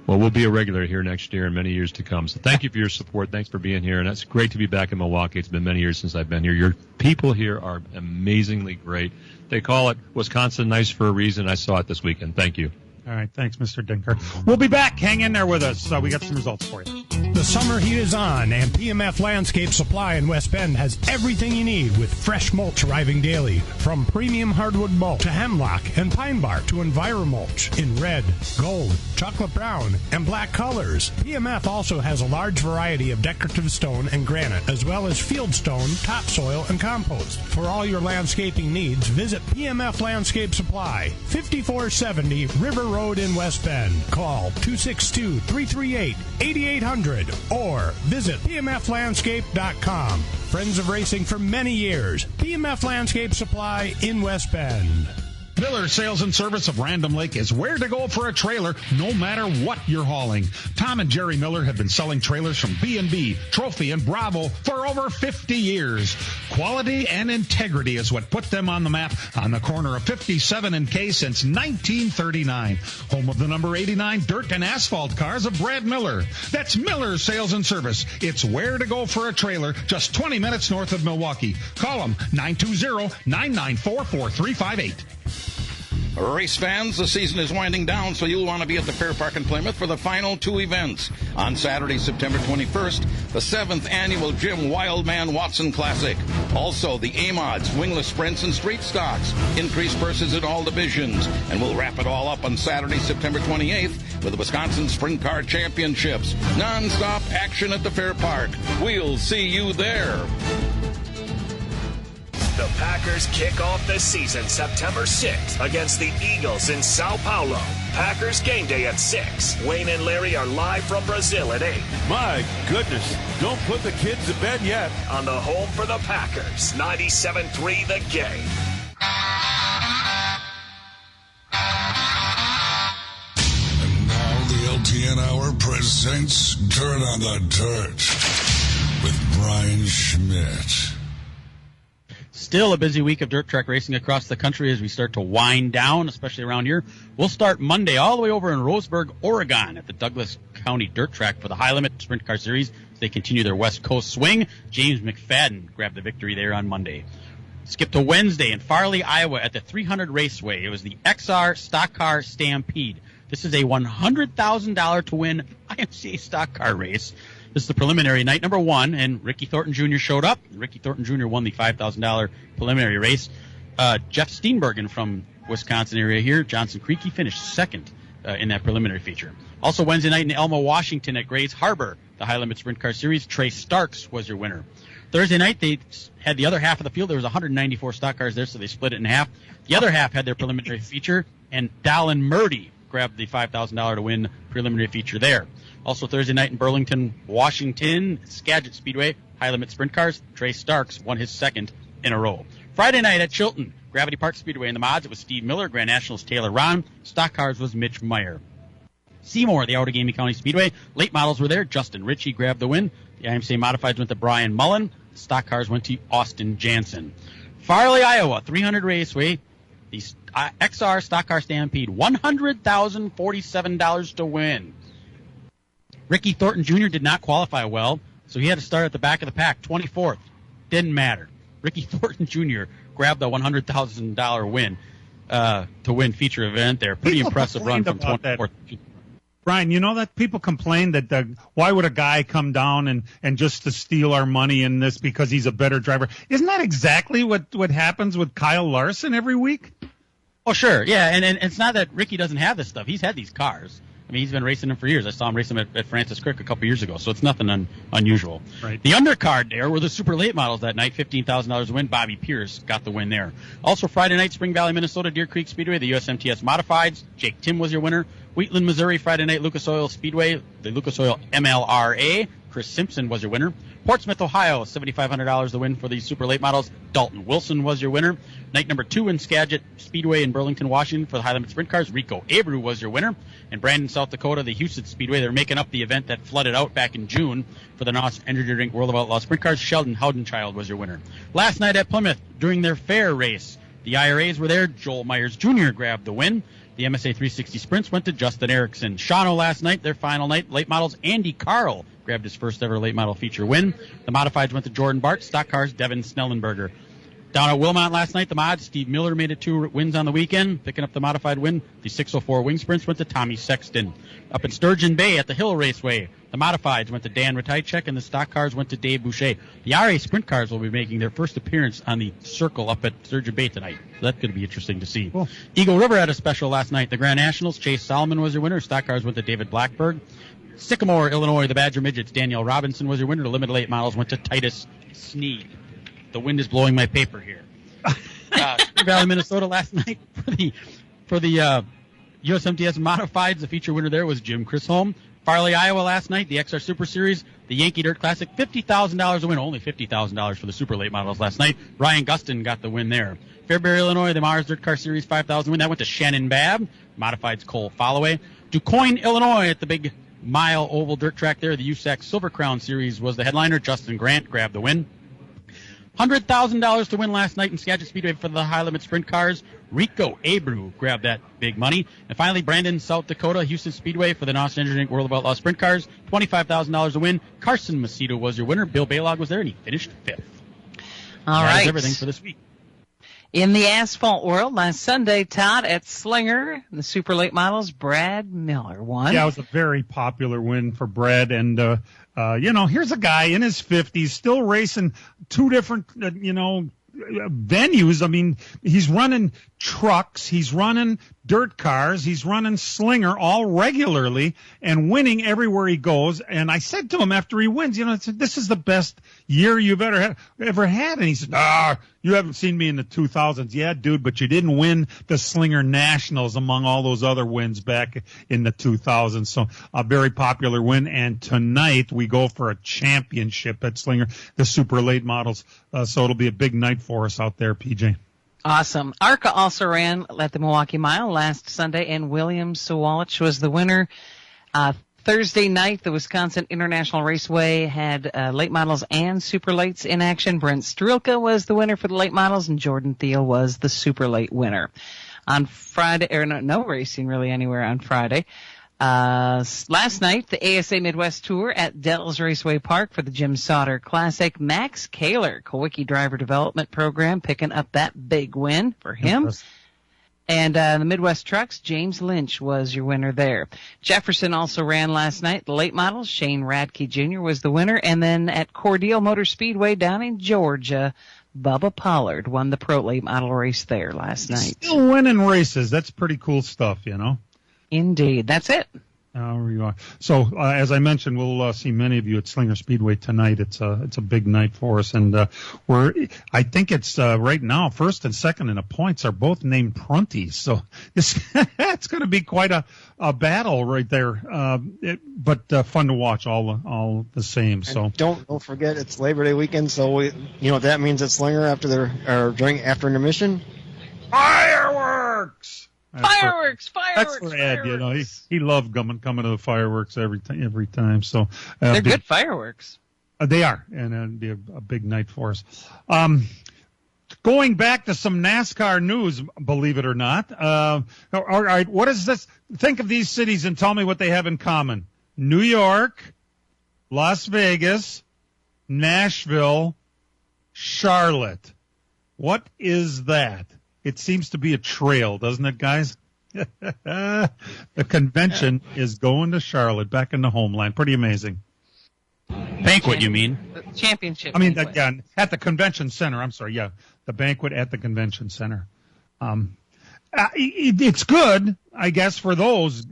Well, we'll be a regular here next year and many years to come. So thank you for your support. Thanks for being here. And it's great to be back in Milwaukee. It's been many years since I've been here. Your people here are amazingly great. They call it Wisconsin nice for a reason. I saw it this weekend. Thank you. All right. Thanks, Mr. Denker. We'll be back. Hang in there with us. We got some results for you. The summer heat is on, and PMF Landscape Supply in West Bend has everything you need with fresh mulch arriving daily. From premium hardwood mulch to hemlock and pine bark to EnviroMulch in red, gold, chocolate brown, and black colors. PMF also has a large variety of decorative stone and granite, as well as field stone, topsoil, and compost. For all your landscaping needs, visit PMF Landscape Supply, 5470 River Road in West Bend. Call 262-338-8800 or visit pmflandscape.com. Friends of racing for many years. PMF Landscape Supply in West Bend. Miller Sales and Service of Random Lake is where to go for a trailer, no matter what you're hauling. Tom and Jerry Miller have been selling trailers from B&B, Trophy, and Bravo for over 50 years. Quality and integrity is what put them on the map on the corner of 57 and K since 1939. Home of the number 89 dirt and asphalt cars of Brad Miller. That's Miller Sales and Service. It's where to go for a trailer, just 20 minutes north of Milwaukee. Call them 920-994-4358. Race fans, the season is winding down, so you'll want to be at the Fair Park in Plymouth for the final two events. On Saturday, September 21st, the 7th annual Jim Wildman Watson Classic. Also, the AMODs, wingless sprints, and street stocks. Increased purses in all divisions. And we'll wrap it all up on Saturday, September 28th with the Wisconsin Sprint Car Championships. Non-stop action at the Fair Park. We'll see you there. The Packers kick off the season September 6th against the Eagles in Sao Paulo. Packers game day at 6. Wayne and Larry are live from Brazil at 8. My goodness, don't put the kids to bed yet. On the home for the Packers, 97.3 The Game. And now the LTN Hour presents Dirt on the Dirt with Brian Schmidt. Still a busy week of dirt track racing across the country as we start to wind down, especially around here. We'll start Monday all the way over in Roseburg, Oregon at the Douglas County Dirt Track for the High Limit Sprint Car Series as they continue their West Coast swing. James McFadden grabbed the victory there on Monday. Skip to Wednesday in Farley, Iowa at the 300 Raceway. It was the XR Stock Car Stampede. This is a $100,000 to win IMCA stock car race. This is the preliminary night number 1, and Ricky Thornton Jr. showed up. Ricky Thornton Jr. won the $5,000 preliminary race. Jeff Steenbergen from Wisconsin area here, Johnson Creek, he finished second in that preliminary feature. Also Wednesday night in Elma, Washington at Grays Harbor, the High Limit Sprint Car Series, Trey Starks was your winner. Thursday night, they had the other half of the field. There was 194 stock cars there, so they split it in half. The other half had their preliminary feature, and Dallin Murdy grabbed the $5,000 to win preliminary feature there. Also Thursday night in Burlington, Washington, Skagit Speedway, High Limit Sprint Cars, Trey Starks won his second in a row. Friday night at Chilton, Gravity Park Speedway in the mods, it was Steve Miller. Grand Nationals, Taylor Ron. Stock cars was Mitch Meyer. Seymour, the Outagamie County Speedway, late models were there. Justin Ritchie grabbed the win. The IMCA Modifieds went to Brian Mullen. Stock cars went to Austin Jansen. Farley, Iowa, 300 Raceway. The XR Stock Car Stampede, $100,047 to win. Ricky Thornton Jr. did not qualify well, so he had to start at the back of the pack, 24th. Didn't matter. Ricky Thornton Jr. grabbed the $100,000 win to win feature event there. Pretty impressive run from 24th. Brian, you know that people complain that why would a guy come down and just to steal our money in this because he's a better driver? Isn't that exactly what happens with Kyle Larson every week? Oh, sure. Yeah, and it's not that Ricky doesn't have this stuff. He's had these cars. I mean, he's been racing him for years. I saw him race him at Francis Crick a couple years ago, so it's nothing unusual. Right. The undercard there were the super late models that night, $15,000 win. Bobby Pierce got the win there. Also Friday night, Spring Valley, Minnesota, Deer Creek Speedway, the USMTS Modifieds. Jake Tim was your winner. Wheatland, Missouri, Friday night, Lucas Oil Speedway, the Lucas Oil MLRA. Chris Simpson was your winner. Portsmouth, Ohio, $7,500 the win for the super late models. Dalton Wilson was your winner. Night number 2 in Skagit Speedway in Burlington, Washington for the high limit sprint cars. Rico Abreu was your winner. And Brandon, South Dakota, the Houston Speedway, they're making up the event that flooded out back in June for the NOS Energy Drink World of Outlaw sprint cars. Sheldon Howdenchild was your winner. Last night at Plymouth, during their fair race, the IRAs were there. Joel Myers Jr. grabbed the win. The MSA 360 sprints went to Justin Erickson. Shawano last night, their final night. Late models, Andy Carl grabbed his first ever late model feature win. The modifieds went to Jordan Bart. Stock cars, Devin Snellenberger. Down at Wilmot last night, the mods, Steve Miller made it 2 wins on the weekend, picking up the modified win. The 604 wing sprints went to Tommy Sexton. Up in Sturgeon Bay at the Hill Raceway, the modifieds went to Dan Ratajczyk, and the stock cars went to Dave Boucher. The RA sprint cars will be making their first appearance on the circle up at Sturgeon Bay tonight. So that's going to be interesting to see. Cool. Eagle River had a special last night. The Grand Nationals, Chase Solomon was your winner. Stock cars went to David Blackberg. Sycamore, Illinois, the Badger Midgets, Danielle Robinson was your winner. The limited late models went to Titus Sneed. The wind is blowing my paper here. Spring Valley, Minnesota last night for the USMTS Modifieds. The feature winner there was Jim Chisholm. Farley, Iowa last night, the XR Super Series, the Yankee Dirt Classic, $50,000 a win, only $50,000 for the super late models last night. Ryan Gustin got the win there. Fairbury, Illinois, the Mars Dirt Car Series, $5,000 win. That went to Shannon Babb. Modifieds Cole Followay. DuQuoin, Illinois, at the big mile oval dirt track there, the USAC Silver Crown Series was the headliner. Justin Grant grabbed the win. $100,000 to win last night in Skagit Speedway for the high-limit sprint cars. Rico Abreu grabbed that big money. And finally, Brandon, South Dakota, Houston Speedway for the NOS Engineering World of Outlaw sprint cars. $25,000 to win. Carson Macedo was your winner. Bill Baylog was there, and he finished 5th. All right. That's everything for this week. In the asphalt world, last Sunday, Todd at Slinger, the super late models, Brad Miller won. Yeah, it was a very popular win for Brad. And, here's a guy in his 50s still racing 2 different, venues. I mean, he's running trucks, he's running dirt cars, he's running Slinger all regularly and winning everywhere he goes. And I said to him after he wins, this is the best year you've ever had. And he said, you haven't seen me in the 2000s. Yeah, dude, but you didn't win the Slinger Nationals among all those other wins back in the 2000s. So a very popular win. And tonight we go for a championship at Slinger, the super late models. So it'll be a big night for us out there, PJ. Awesome. ARCA also ran at the Milwaukee Mile last Sunday, and William Sawalich was the winner. Thursday night, the Wisconsin International Raceway had late models and super lates in action. Brent Strelka was the winner for the late models, and Jordan Thiel was the super late winner. On Friday, no racing really anywhere on Friday. Last night, the ASA Midwest Tour at Dells Raceway Park for the Jim Sauter Classic. Max Kaler, Kawicki Driver Development Program, picking up that big win for him. And the Midwest Trucks, James Lynch was your winner there. Jefferson also ran last night. The late models, Shane Radke Jr. was the winner. And then at Cordele Motor Speedway down in Georgia, Bubba Pollard won the pro late model race there last night. Still winning races. That's pretty cool stuff, Indeed. That's it. There you are. So, as I mentioned, we'll see many of you at Slinger Speedway tonight. It's a big night for us, and I think it's right now first and second in the points are both named Prunties. So it's going to be quite a battle right there. But fun to watch all the same. And so don't forget it's Labor Day weekend. So what that means at Slinger after after intermission. Fireworks. Fireworks! That's for Ed. He loved coming to the fireworks every time. So they're good fireworks. They are, and it'll be a big night for us. Going back to some NASCAR news, believe it or not. All right, what is this? Think of these cities and tell me what they have in common: New York, Las Vegas, Nashville, Charlotte. What is that? It seems to be a trail, doesn't it, guys? The convention is going to Charlotte, back in the homeland. Pretty amazing. Banquet, you mean? The championship. I mean, again, at the convention center. I'm sorry, yeah, the banquet at the convention center. It's good, I guess, for those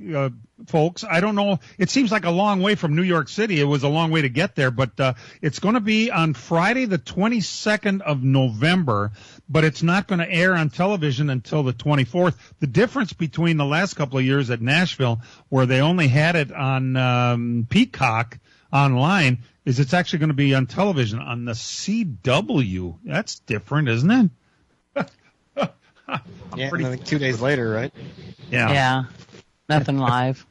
folks. I don't know. It seems like a long way from New York City. It was a long way to get there, but it's going to be on Friday, the 22nd of November, but it's not going to air on television until the 24th. The difference between the last couple of years at Nashville, where they only had it on Peacock online, is it's actually going to be on television on the CW. That's different, isn't it? Yeah, I think 2 days later, right? Yeah. Nothing live.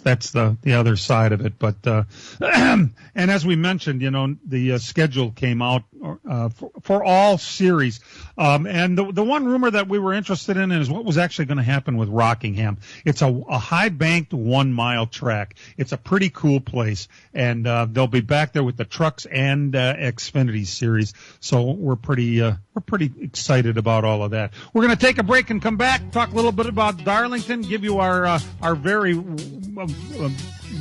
That's the other side of it. But and as we mentioned, the schedule came out for all series. And the one rumor that we were interested in is what was actually going to happen with Rockingham. It's a high banked 1 mile track. It's a pretty cool place, and they'll be back there with the trucks and Xfinity series. So we're pretty excited about all of that. We're going to take a break and come back, talk a little bit about Darlington, give you our very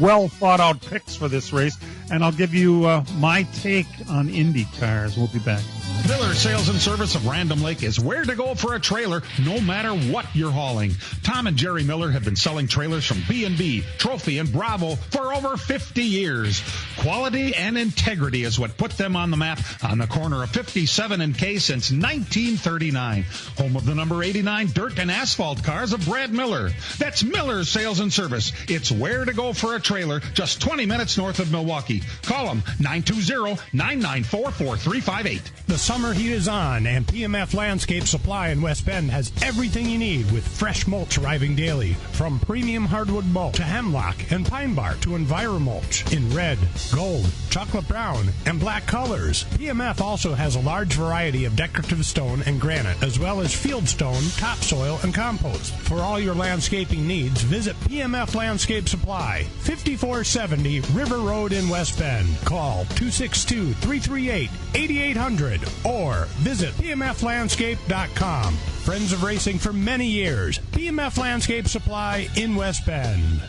well thought out picks for this race, and I'll give you my take on Indy cars. We'll be back. Miller Sales and Service of Random Lake is where to go for a trailer, no matter what you're hauling. Tom and Jerry Miller have been selling trailers from B&B, Trophy, and Bravo for over 50 years. Quality and integrity is what put them on the map on the corner of 57 and K since 1939. Home of the number 89 dirt and asphalt cars of Brad Miller. That's Miller Sales and Service. It's where to go for a trailer, just 20 minutes north of Milwaukee. Call them 920-994-4358. The summer heat is on, and PMF Landscape Supply in West Bend has everything you need with fresh mulch arriving daily. From premium hardwood mulch to hemlock and pine bark to EnviroMulch in red, gold, chocolate brown, and black colors. PMF also has a large variety of decorative stone and granite, as well as field stone, topsoil, and compost. For all your landscaping needs, visit PMF Landscape Supply, 5470 River Road in West Bend. Call 262-338-8800 or visit pmflandscape.com. Friends of racing for many years. PMF Landscape Supply in West Bend.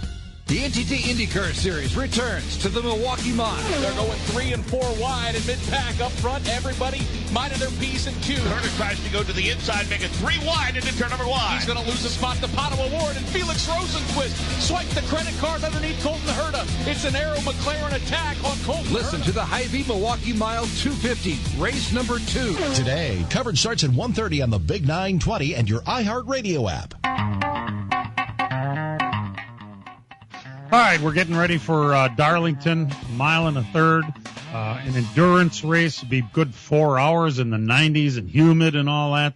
The NTT IndyCar Series returns to the Milwaukee Mile. They're going 3 and 4 wide and mid-pack up front. Everybody minded their P's and Q's. Turner tries to go to the inside, make it 3 wide into turn number 1. He's going to lose a spot to Pato Award, and Felix Rosenquist swiped the credit card underneath Colton Herta. It's an Arrow McLaren attack on Colton Listen Herta. to the Hy-Vee Milwaukee Mile 250, race number 2. Today, coverage starts at 1:30 on the Big 920 and your iHeartRadio app. All right, we're getting ready for Darlington, mile and a third, an endurance race. It'll be good 4 hours in the 90s and humid and all that.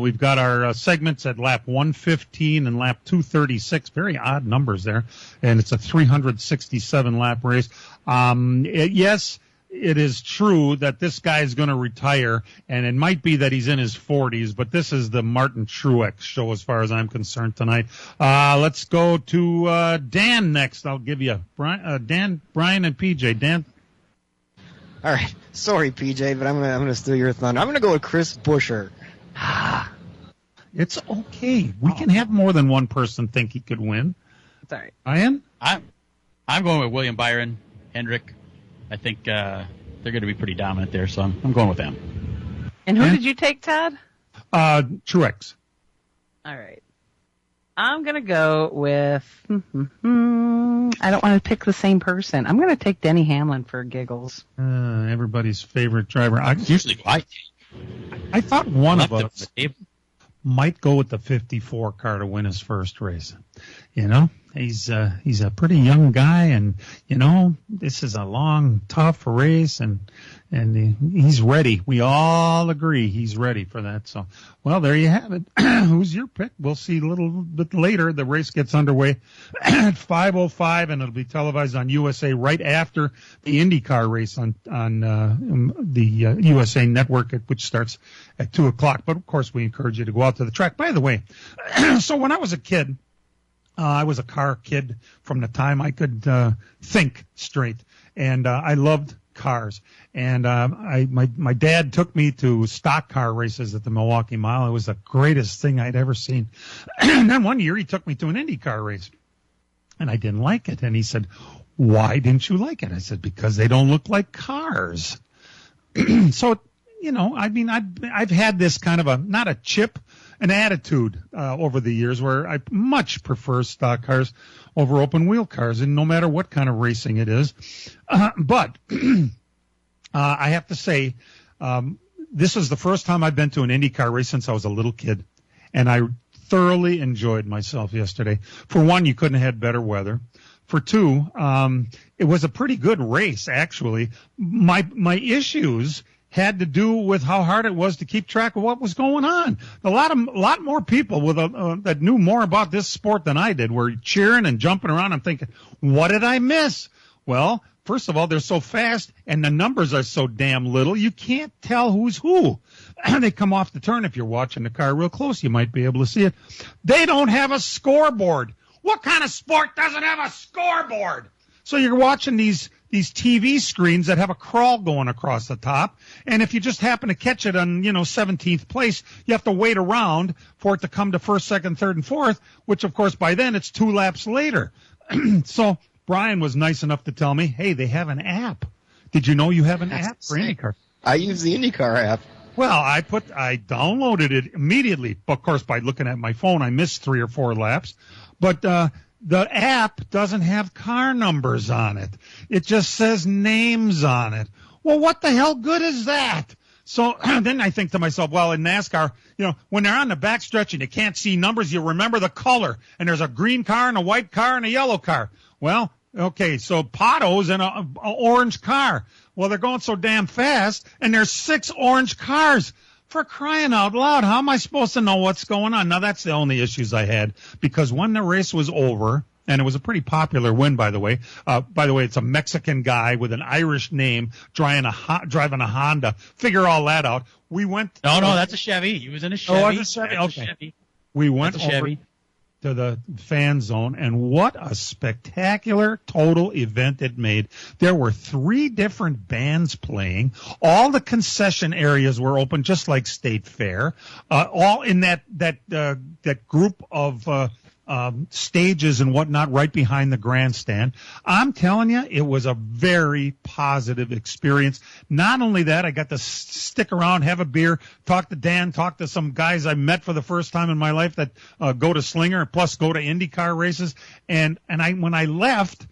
We've got our segments at lap 115 and lap 236. Very odd numbers there. And it's a 367-lap race. Yes, it is true that this guy is going to retire, and it might be that he's in his 40s, but this is the Martin Truex show as far as I'm concerned tonight. Let's go to Dan next. I'll give you Dan, Brian, and PJ. Dan? All right. Sorry, PJ, but I'm gonna steal your thunder. I'm gonna go with Chris Buescher. It's okay. We can have more than one person think he could win. It's all right. Ian? I'm going with William Byron, Hendrick. I think they're going to be pretty dominant there, so I'm going with them. And who did you take, Todd? Truex. All right. I'm going to go with, I don't want to pick the same person. I'm going to take Denny Hamlin for giggles. Everybody's favorite driver. Usually I thought one of us might go with the 54 car to win his first race. He's a pretty young guy, and this is a long, tough race, and he's ready. We all agree he's ready for that. So, well, there you have it. Who's your pick? We'll see a little bit later. The race gets underway at 5:05, and it'll be televised on USA right after the IndyCar race on the USA Network, which starts at 2:00. But of course, we encourage you to go out to the track. By the way, so when I was a kid. I was a car kid from the time I could think straight, and I loved cars. And my dad took me to stock car races at the Milwaukee Mile. It was the greatest thing I'd ever seen. And then one year he took me to an IndyCar race, and I didn't like it. And he said, "Why didn't you like it?" I said, "Because they don't look like cars." So I've had this kind of not a chip, an attitude over the years where I much prefer stock cars over open wheel cars, and no matter what kind of racing it is. But I have to say, this is the first time I've been to an IndyCar race since I was a little kid, and I thoroughly enjoyed myself yesterday. For one, you couldn't have had better weather. For two, it was a pretty good race, actually. My issues had to do with how hard it was to keep track of what was going on. A lot more people that knew more about this sport than I did were cheering and jumping around. I'm thinking, what did I miss? Well, first of all, they're so fast and the numbers are so damn little, you can't tell who's who. They come off the turn. If you're watching the car real close, you might be able to see it. They don't have a scoreboard. What kind of sport doesn't have a scoreboard? So you're watching these TV screens that have a crawl going across the top, and if you just happen to catch it on 17th place, you have to wait around for it to come to first, second, third, and fourth, which of course by then it's 2 laps later. So Brian was nice enough to tell me, hey, they have an app. Did you know you have an app for IndyCar? I use the IndyCar app. Well, I downloaded it immediately. Of course, by looking at my phone, I missed 3 or 4 laps. But the app doesn't have car numbers on it. It just says names on it. Well, what the hell good is that? So then I think to myself, well, in NASCAR, when they're on the backstretch and you can't see numbers, you remember the color. And there's a green car and a white car and a yellow car. Well, okay, so Pato's in a orange car. Well, they're going so damn fast, and there's 6 orange cars. For crying out loud, how am I supposed to know what's going on? Now, that's the only issues I had, because when the race was over, and it was a pretty popular win, by the way. It's a Mexican guy with an Irish name driving a Honda. Figure all that out. We went. No, that's a Chevy. He was in a Chevy. Oh, it's a Chevy. Okay. Chevy. We went over to the fan zone, and what a spectacular total event it made. There were 3 different bands playing. All the concession areas were open, just like State Fair. All in that group of stages and whatnot right behind the grandstand. I'm telling you, it was a very positive experience. Not only that, I got to stick around, have a beer, talk to Dan, talk to some guys I met for the first time in my life that go to Slinger, plus go to IndyCar races. And when I left,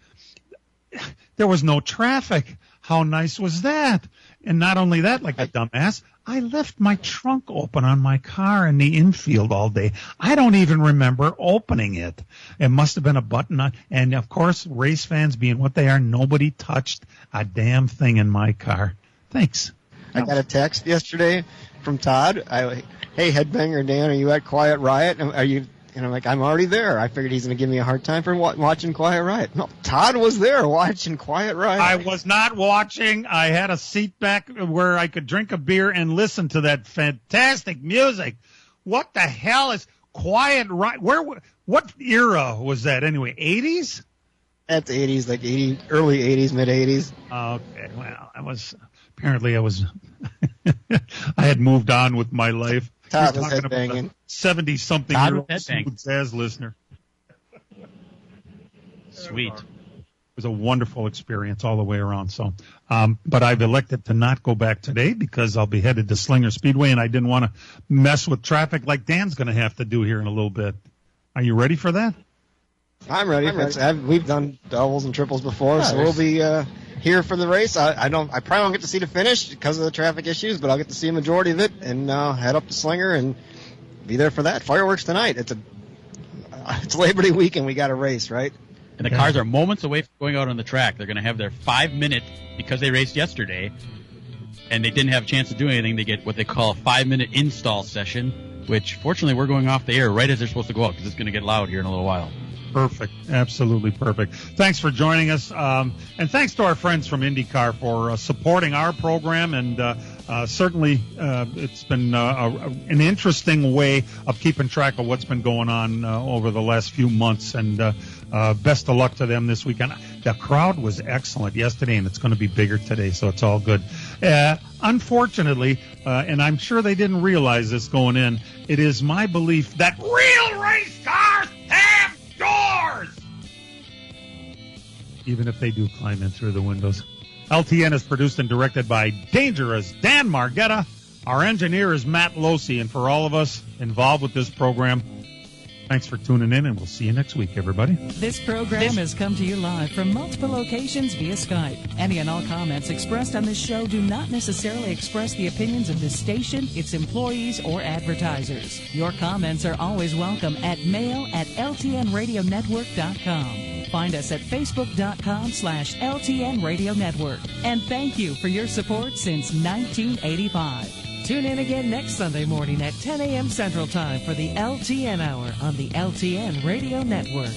there was no traffic. How nice was that? And not only that, like a dumbass, I left my trunk open on my car in the infield all day. I don't even remember opening it. It must have been a button on. And, of course, race fans being what they are, nobody touched a damn thing in my car. Thanks. I got a text yesterday from Todd. Hey, Headbanger Dan, are you at Quiet Riot? Are you? And I'm like, I'm already there. I figured he's going to give me a hard time for watching Quiet Riot. No, Todd was there watching Quiet Riot. I was not watching. I had a seat back where I could drink a beer and listen to that fantastic music. What the hell is Quiet Riot? What era was that anyway? 80s? That's 80s, like early 80s, mid 80s. Okay, well, apparently I was I had moved on with my life. Todd was headbanging. 70-something-year-old smooth jazz listener. Sweet. It was a wonderful experience all the way around. So, but I've elected to not go back today because I'll be headed to Slinger Speedway, and I didn't want to mess with traffic like Dan's going to have to do here in a little bit. Are you ready for that? I'm ready. We've done doubles and triples before, so we'll be here for the race. I probably won't get to see the finish because of the traffic issues, but I'll get to see a majority of it and head up to Slinger and be there for that. Fireworks tonight. It's Labor Day weekend. We got a race, right? And the cars are moments away from going out on the track. They're going to have their 5-minute, because they raced yesterday, and they didn't have a chance to do anything. They get what they call a 5-minute install session, which fortunately we're going off the air right as they're supposed to go out because it's going to get loud here in a little while. Perfect. Absolutely perfect. Thanks for joining us. And thanks to our friends from IndyCar for supporting our program. And certainly it's been an interesting way of keeping track of what's been going on over the last few months. And best of luck to them this weekend. The crowd was excellent yesterday, and it's going to be bigger today, so it's all good. Unfortunately, and I'm sure they didn't realize this going in, it is my belief that real race cars have doors, even if they do climb in through the windows. LTN is produced and directed by Dangerous Dan Margetta. Our engineer is Matt Losey, and for all of us involved with this program, thanks for tuning in, and we'll see you next week, everybody. This program has come to you live from multiple locations via Skype. Any and all comments expressed on this show do not necessarily express the opinions of this station, its employees, or advertisers. Your comments are always welcome at mail@ltnradionetwork.com. Find us at facebook.com/LTN Radio Network. And thank you for your support since 1985. Tune in again next Sunday morning at 10 a.m. Central Time for the LTN Hour on the LTN Radio Network.